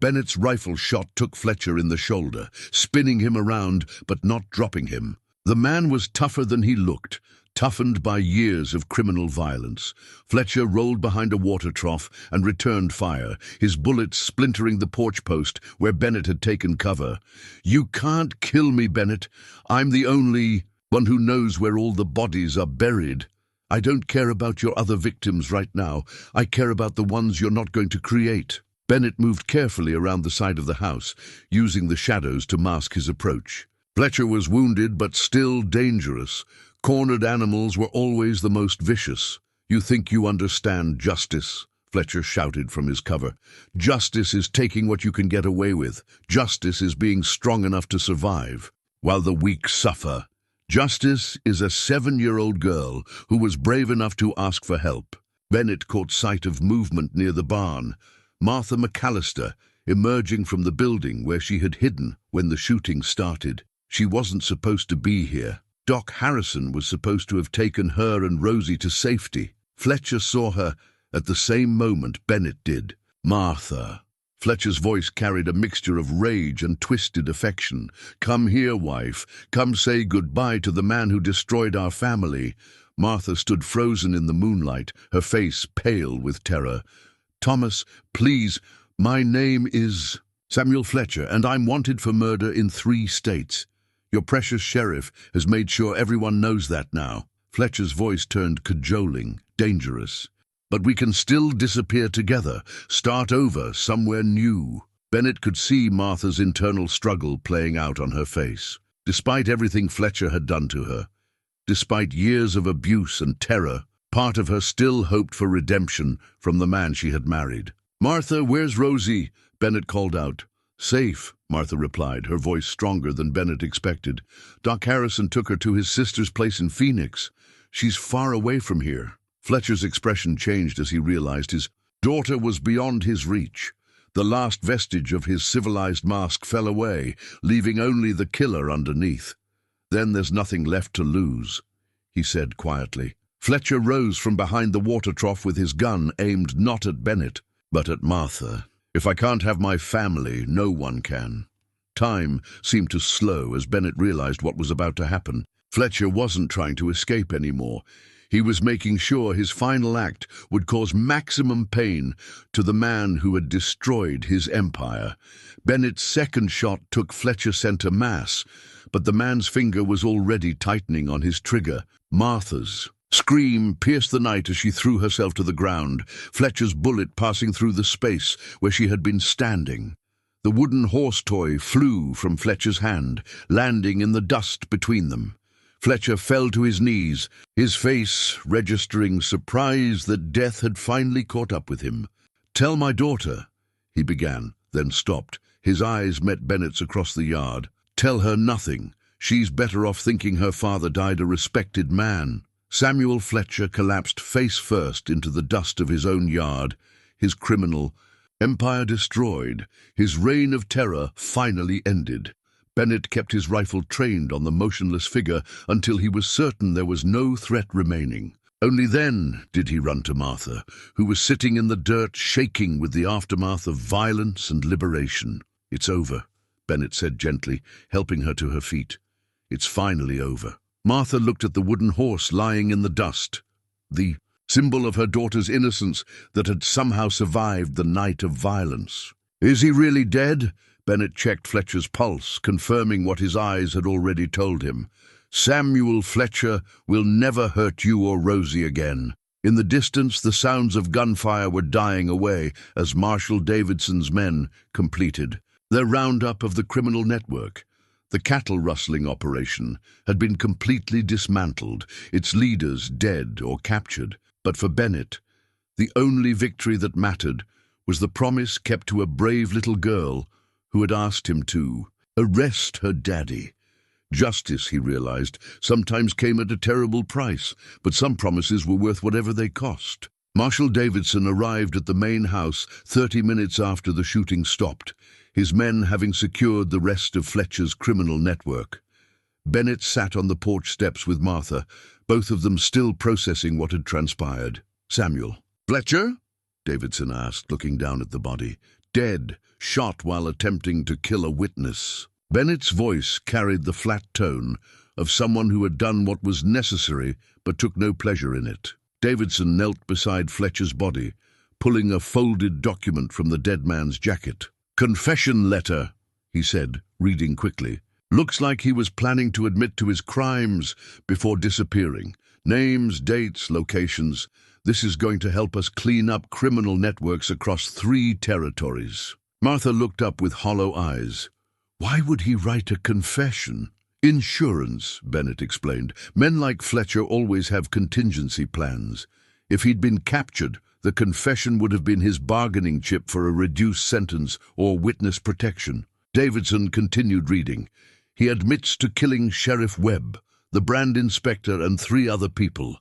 Bennett's rifle shot took Fletcher in the shoulder, spinning him around but not dropping him. The man was tougher than he looked, toughened by years of criminal violence. Fletcher rolled behind a water trough and returned fire, his bullets splintering the porch post where Bennett had taken cover. You can't kill me, Bennett. I'm the only one who knows where all the bodies are buried. I don't care about your other victims right now. I care about the ones you're not going to create. Bennett moved carefully around the side of the house, using the shadows to mask his approach. Fletcher was wounded but still dangerous. Cornered animals were always the most vicious. You think you understand justice? Fletcher shouted from his cover. Justice is taking what you can get away with. Justice is being strong enough to survive, while the weak suffer. Justice is a 7-year-old girl who was brave enough to ask for help. Bennett caught sight of movement near the barn. Martha McCallister, emerging from the building where she had hidden when the shooting started. She wasn't supposed to be here. Doc Harrison was supposed to have taken her and Rosie to safety. Fletcher saw her at the same moment Bennett did. Martha. Fletcher's voice carried a mixture of rage and twisted affection. Come here, wife. Come say goodbye to the man who destroyed our family. Martha stood frozen in the moonlight, her face pale with terror. Thomas, please, my name is Samuel Fletcher, and I'm wanted for murder in 3 states. Your precious sheriff has made sure everyone knows that now. Fletcher's voice turned cajoling, dangerous. But we can still disappear together, start over somewhere new. Bennett could see Martha's internal struggle playing out on her face. Despite everything Fletcher had done to her, despite years of abuse and terror, part of her still hoped for redemption from the man she had married. Martha, where's Rosie? Bennett called out. Safe, Martha replied, her voice stronger than Bennett expected. Doc Harrison took her to his sister's place in Phoenix. She's far away from here. Fletcher's expression changed as he realized his daughter was beyond his reach. The last vestige of his civilized mask fell away, leaving only the killer underneath. Then there's nothing left to lose, he said quietly. Fletcher rose from behind the water trough with his gun aimed not at Bennett, but at Martha. If I can't have my family, no one can. Time seemed to slow as Bennett realized what was about to happen. Fletcher wasn't trying to escape anymore. He was making sure his final act would cause maximum pain to the man who had destroyed his empire. Bennett's second shot took Fletcher center mass, but the man's finger was already tightening on his trigger. Martha's scream pierced the night as she threw herself to the ground, Fletcher's bullet passing through the space where she had been standing. The wooden horse toy flew from Fletcher's hand, landing in the dust between them. Fletcher fell to his knees, his face registering surprise that death had finally caught up with him. "Tell my daughter," he began, then stopped. His eyes met Bennett's across the yard. "Tell her nothing. She's better off thinking her father died a respected man." Samuel Fletcher collapsed face first into the dust of his own yard, his criminal empire destroyed, his reign of terror finally ended. Bennett kept his rifle trained on the motionless figure until he was certain there was no threat remaining. Only then did he run to Martha, who was sitting in the dirt, shaking with the aftermath of violence and liberation. "It's over," Bennett said gently, helping her to her feet. "It's finally over." Martha looked at the wooden horse lying in the dust, the symbol of her daughter's innocence that had somehow survived the night of violence. "Is he really dead?" Bennett checked Fletcher's pulse, confirming what his eyes had already told him. "Samuel Fletcher will never hurt you or Rosie again." In the distance, the sounds of gunfire were dying away as Marshal Davidson's men completed their roundup of the criminal network. The cattle rustling operation had been completely dismantled, its leaders dead or captured. But for Bennett, the only victory that mattered was the promise kept to a brave little girl who had asked him to arrest her daddy. Justice, he realized, sometimes came at a terrible price, but some promises were worth whatever they cost. Marshal Davidson arrived at the main house 30 minutes after the shooting stopped, his men having secured the rest of Fletcher's criminal network. Bennett sat on the porch steps with Martha, both of them still processing what had transpired. "Samuel Fletcher?" Davidson asked, looking down at the body. "Dead, shot while attempting to kill a witness." Bennett's voice carried the flat tone of someone who had done what was necessary but took no pleasure in it. Davidson knelt beside Fletcher's body, pulling a folded document from the dead man's jacket. "Confession letter," he said, reading quickly. "Looks like he was planning to admit to his crimes before disappearing. Names, dates, locations. This is going to help us clean up criminal networks across 3 territories." Martha looked up with hollow eyes. "Why would he write a confession?" "Insurance," Bennett explained. "Men like Fletcher always have contingency plans. If he'd been captured, the confession would have been his bargaining chip for a reduced sentence or witness protection." Davidson continued reading. "He admits to killing Sheriff Webb, the brand inspector, and 3 other people.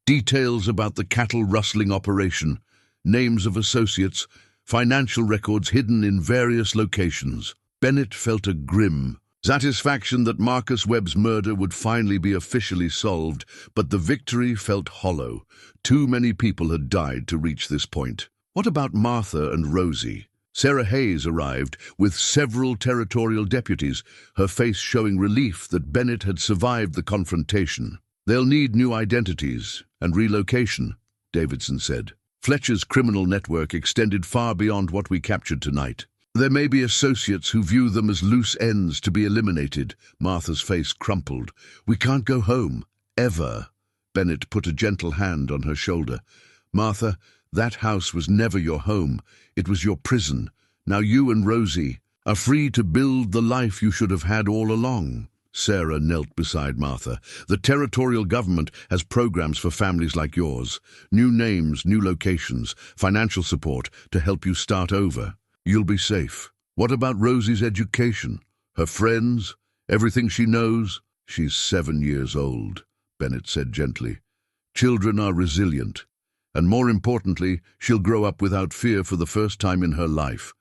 Details about the cattle rustling operation, names of associates, financial records hidden in various locations." Bennett felt a grim satisfaction that Marcus Webb's murder would finally be officially solved, but the victory felt hollow. Too many people had died to reach this point. What about Martha and Rosie? Sarah Hayes arrived with several territorial deputies, her face showing relief that Bennett had survived the confrontation. "They'll need new identities and relocation," Davidson said. "Fletcher's criminal network extended far beyond what we captured tonight. There may be associates who view them as loose ends to be eliminated." Martha's face crumpled. "We can't go home, ever." Bennett put a gentle hand on her shoulder. "Martha, that house was never your home. It was your prison. Now you and Rosie are free to build the life you should have had all along." Sarah knelt beside Martha. "The territorial government has programs for families like yours. New names, new locations, financial support to help you start over. You'll be safe." "What about Rosie's education? Her friends? Everything she knows?" "She's 7 years old," Bennett said gently. "Children are resilient. And more importantly, she'll grow up without fear for the first time in her life.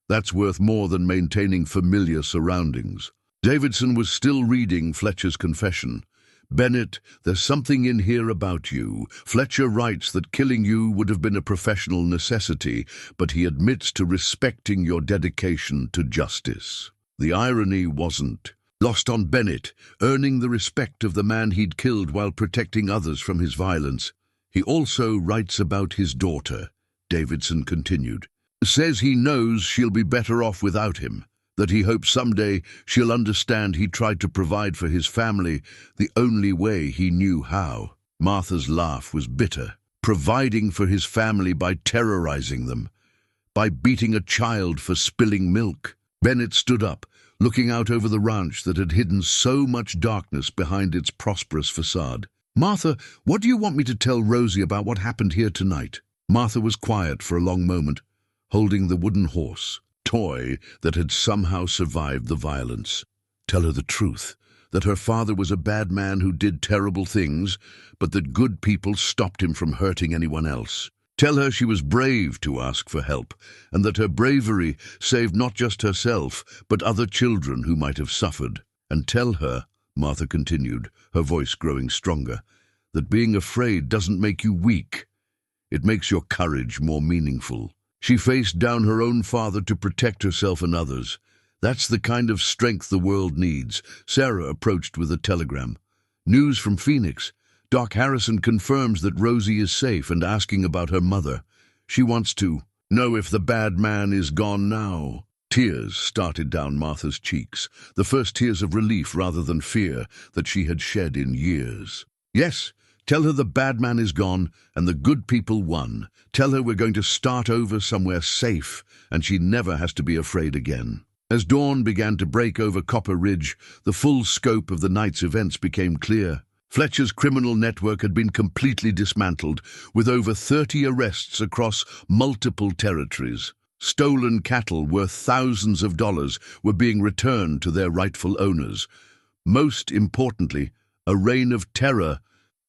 That's worth more than maintaining familiar surroundings." Davidson was still reading Fletcher's confession. Bennett, there's something in here about you. Fletcher writes that killing you would have been a professional necessity, but he admits to respecting your dedication to justice. The irony wasn't lost on Bennett, earning the respect of the man he'd killed while protecting others from his violence. He also writes about his daughter, Davidson continued. Says he knows she'll be better off without him, that he hopes someday she'll understand he tried to provide for his family the only way he knew how. Martha's laugh was bitter. Providing for his family by terrorizing them, by beating a child for spilling milk. Bennett stood up, looking out over the ranch that had hidden so much darkness behind its prosperous facade. Martha, what do you want me to tell Rosie about what happened here tonight? Martha was quiet for a long moment, holding the wooden horse, toy that had somehow survived the violence. Tell her the truth, that her father was a bad man who did terrible things, but that good people stopped him from hurting anyone else. Tell her she was brave to ask for help, and that her bravery saved not just herself, but other children who might have suffered. And tell her, Martha continued, her voice growing stronger, that being afraid doesn't make you weak. It makes your courage more meaningful. She faced down her own father to protect herself and others. That's the kind of strength the world needs. Sarah approached with a telegram. News from Phoenix. Doc Harrison confirms that Rosie is safe and asking about her mother. She wants to know if the bad man is gone now. Tears started down Martha's cheeks, the first tears of relief rather than fear that she had shed in years. Yes, tell her the bad man is gone and the good people won. Tell her we're going to start over somewhere safe and she never has to be afraid again. As dawn began to break over Copper Ridge, the full scope of the night's events became clear. Fletcher's criminal network had been completely dismantled, with over 30 arrests across multiple territories. Stolen cattle worth thousands of dollars were being returned to their rightful owners. Most importantly, a reign of terror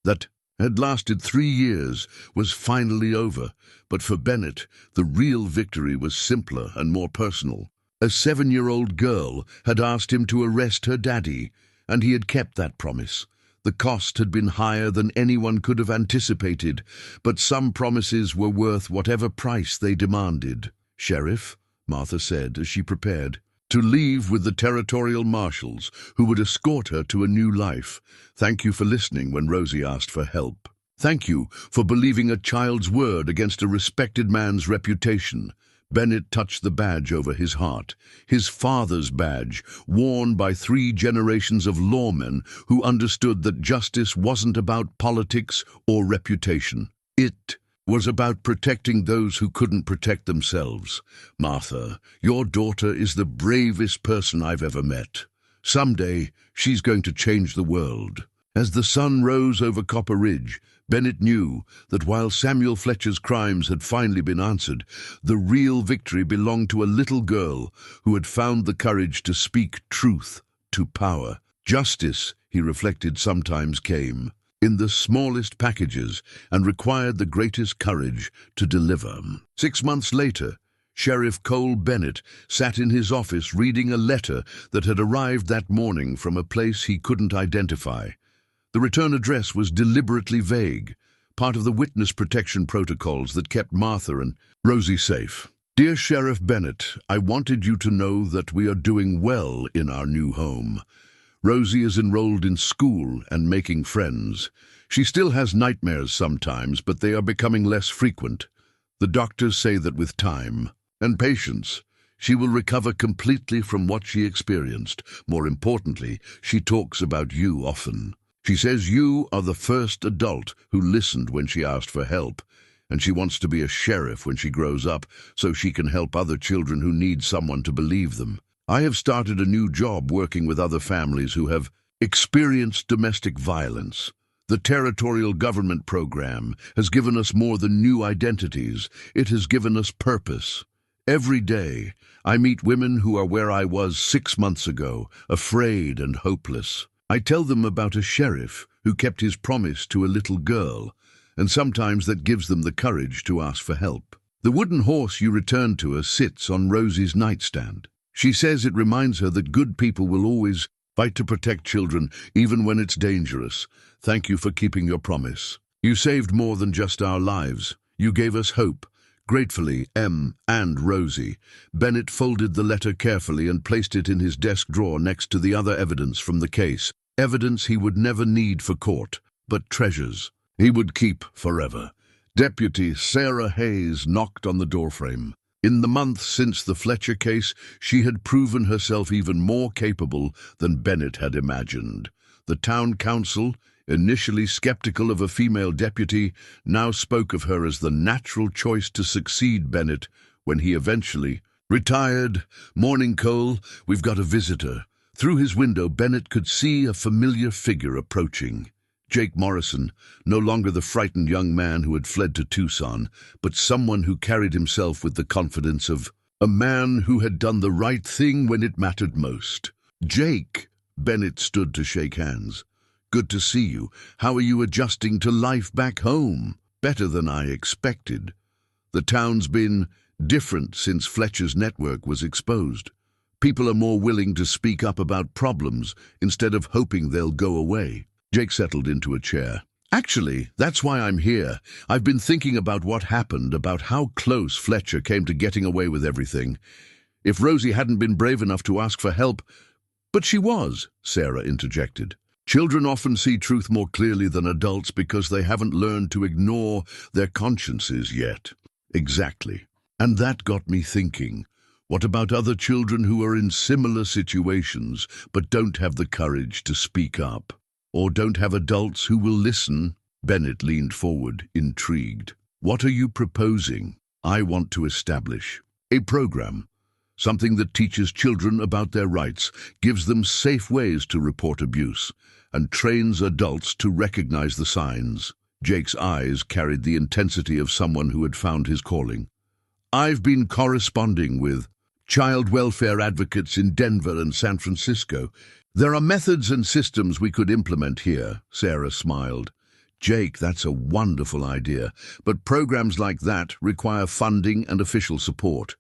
that had lasted 3 years was finally over. But for Bennett, the real victory was simpler and more personal. A 7-year-old girl had asked him to arrest her daddy, and he had kept that promise. The cost had been higher than anyone could have anticipated, but some promises were worth whatever price they demanded. Sheriff, Martha said as she prepared to leave with the territorial marshals who would escort her to a new life. Thank you for listening when Rosie asked for help. Thank you for believing a child's word against a respected man's reputation. Bennett touched the badge over his heart, his father's badge, worn by 3 generations of lawmen who understood that justice wasn't about politics or reputation. It was about protecting those who couldn't protect themselves. Martha, your daughter is the bravest person I've ever met. Someday, she's going to change the world. As the sun rose over Copper Ridge, Bennett knew that while Samuel Fletcher's crimes had finally been answered, the real victory belonged to a little girl who had found the courage to speak truth to power. Justice, he reflected, sometimes came in the smallest packages and required the greatest courage to deliver. 6 months later, Sheriff Cole Bennett sat in his office reading a letter that had arrived that morning from a place he couldn't identify. The return address was deliberately vague, part of the witness protection protocols that kept Martha and Rosie safe. Dear Sheriff Bennett, I wanted you to know that we are doing well in our new home. Rosie is enrolled in school and making friends. She still has nightmares sometimes, but they are becoming less frequent. The doctors say that with time and patience, she will recover completely from what she experienced. More importantly, she talks about you often. She says you are the first adult who listened when she asked for help, and she wants to be a sheriff when she grows up so she can help other children who need someone to believe them. I have started a new job working with other families who have experienced domestic violence. The territorial government program has given us more than new identities. It has given us purpose. Every day, I meet women who are where I was 6 months ago, afraid and hopeless. I tell them about a sheriff who kept his promise to a little girl, and sometimes that gives them the courage to ask for help. The wooden horse you returned to her sits on Rosie's nightstand. She says it reminds her that good people will always Fight to protect children, even when it's dangerous. Thank you for keeping your promise. You saved more than just our lives. You gave us hope. Gratefully, M. and Rosie. Bennett folded the letter carefully and placed it in his desk drawer next to the other evidence from the case. Evidence he would never need for court, but treasures he would keep forever. Deputy Sarah Hayes knocked on the doorframe. In the month since the Fletcher case, she had proven herself even more capable than Bennett had imagined. The town council, initially skeptical of a female deputy, now spoke of her as the natural choice to succeed Bennett when he eventually retired. "Morning, Cole. We've got a visitor." Through his window, Bennett could see a familiar figure approaching. Jake Morrison, no longer the frightened young man who had fled to Tucson, but someone who carried himself with the confidence of a man who had done the right thing when it mattered most. "Jake," Bennett stood to shake hands. "Good to see you. How are you adjusting to life back home?" "Better than I expected. The town's been different since Fletcher's network was exposed. People are more willing to speak up about problems instead of hoping they'll go away." Jake settled into a chair. "Actually, that's why I'm here. I've been thinking about what happened, about how close Fletcher came to getting away with everything. If Rosie hadn't been brave enough to ask for help—" "But she was," Sarah interjected. "Children often see truth more clearly than adults because they haven't learned to ignore their consciences yet." "Exactly. And that got me thinking. What about other children who are in similar situations but don't have the courage to speak up? Or don't have adults who will listen?" Bennett leaned forward, intrigued. "What are you proposing?" "I want to establish a program. Something that teaches children about their rights, gives them safe ways to report abuse, and trains adults to recognize the signs." Jake's eyes carried the intensity of someone who had found his calling. "I've been corresponding with child welfare advocates in Denver and San Francisco. There are methods and systems we could implement here," Sarah smiled. "Jake, that's a wonderful idea, but programs like that require funding and official support.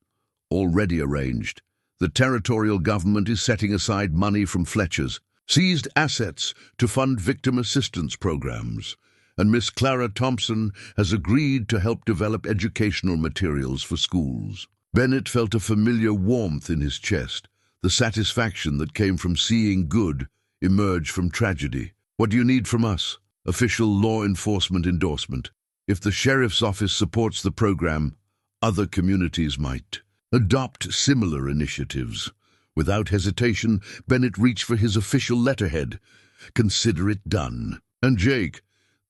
Already arranged. The territorial government is setting aside money from Fletcher's seized assets to fund victim assistance programs, and Miss Clara Thompson has agreed to help develop educational materials for schools." Bennett felt a familiar warmth in his chest, the satisfaction that came from seeing good emerge from tragedy. "What do you need from us?" "Official law enforcement endorsement. If the sheriff's office supports the program, other communities might adopt similar initiatives." Without hesitation, Bennett reached for his official letterhead. "Consider it done." "And Jake,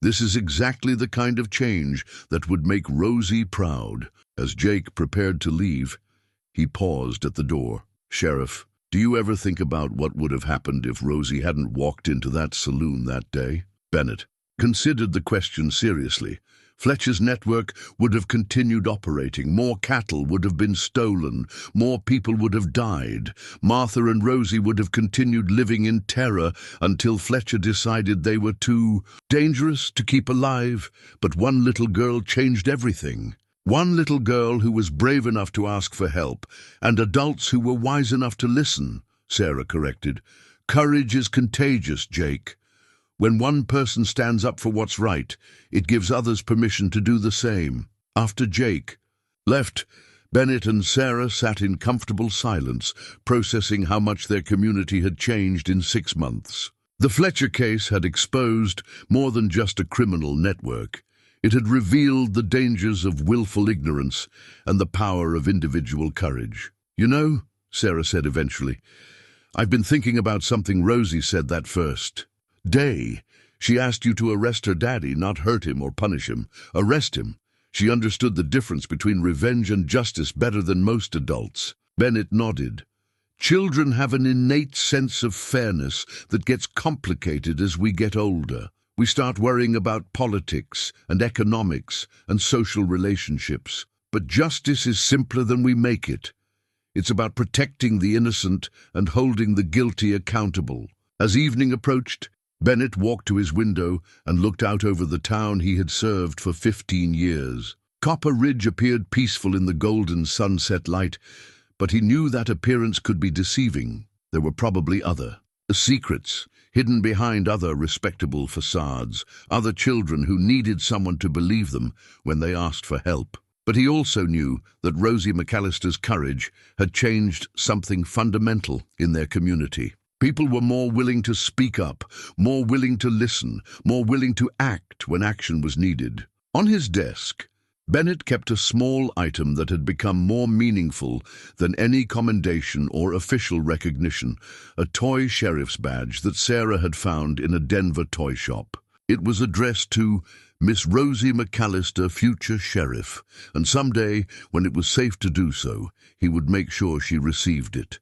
this is exactly the kind of change that would make Rosie proud." As Jake prepared to leave, he paused at the door. "Sheriff, do you ever think about what would have happened if Rosie hadn't walked into that saloon that day?" Bennett considered the question seriously. Fletcher's network would have continued operating, more cattle would have been stolen, more people would have died. Martha and Rosie would have continued living in terror until Fletcher decided they were too dangerous to keep alive. But one little girl changed everything. One little girl who was brave enough to ask for help, and adults who were wise enough to listen, Sarah corrected. "Courage is contagious, Jake. When one person stands up for what's right, it gives others permission to do the same." After Jake left, Bennett and Sarah sat in comfortable silence, processing how much their community had changed in 6 months. The Fletcher case had exposed more than just a criminal network. It had revealed the dangers of willful ignorance and the power of individual courage. "You know," Sarah said eventually, "I've been thinking about something Rosie said that first day. She asked you to arrest her daddy, not hurt him or punish him. Arrest him. She understood the difference between revenge and justice better than most adults." Bennett nodded. "Children have an innate sense of fairness that gets complicated as we get older. We start worrying about politics and economics and social relationships. But justice is simpler than we make it. It's about protecting the innocent and holding the guilty accountable." As evening approached, Bennett walked to his window and looked out over the town he had served for 15 years. Copper Ridge appeared peaceful in the golden sunset light, but he knew that appearance could be deceiving. There were probably other Secrets hidden behind other respectable facades, other children who needed someone to believe them when they asked for help. But he also knew that Rosie McCallister's courage had changed something fundamental in their community. People were more willing to speak up, more willing to listen, more willing to act when action was needed. On his desk, Bennett kept a small item that had become more meaningful than any commendation or official recognition, a toy sheriff's badge that Sarah had found in a Denver toy shop. It was addressed to Miss Rosie McCallister, future sheriff, and someday, when it was safe to do so, he would make sure she received it.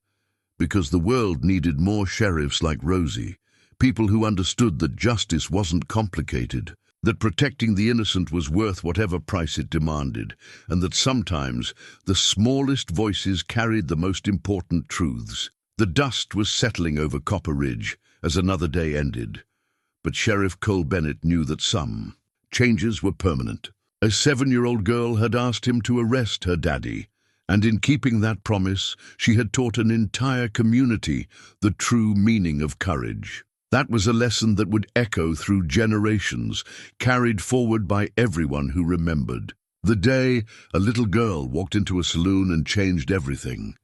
Because the world needed more sheriffs like Rosie, people who understood that justice wasn't complicated, that protecting the innocent was worth whatever price it demanded, and that sometimes the smallest voices carried the most important truths. The dust was settling over Copper Ridge as another day ended, but Sheriff Cole Bennett knew that some changes were permanent. A 7-year-old girl had asked him to arrest her daddy, and in keeping that promise, she had taught an entire community the true meaning of courage. That was a lesson that would echo through generations, carried forward by everyone who remembered. The day a little girl walked into a saloon and changed everything.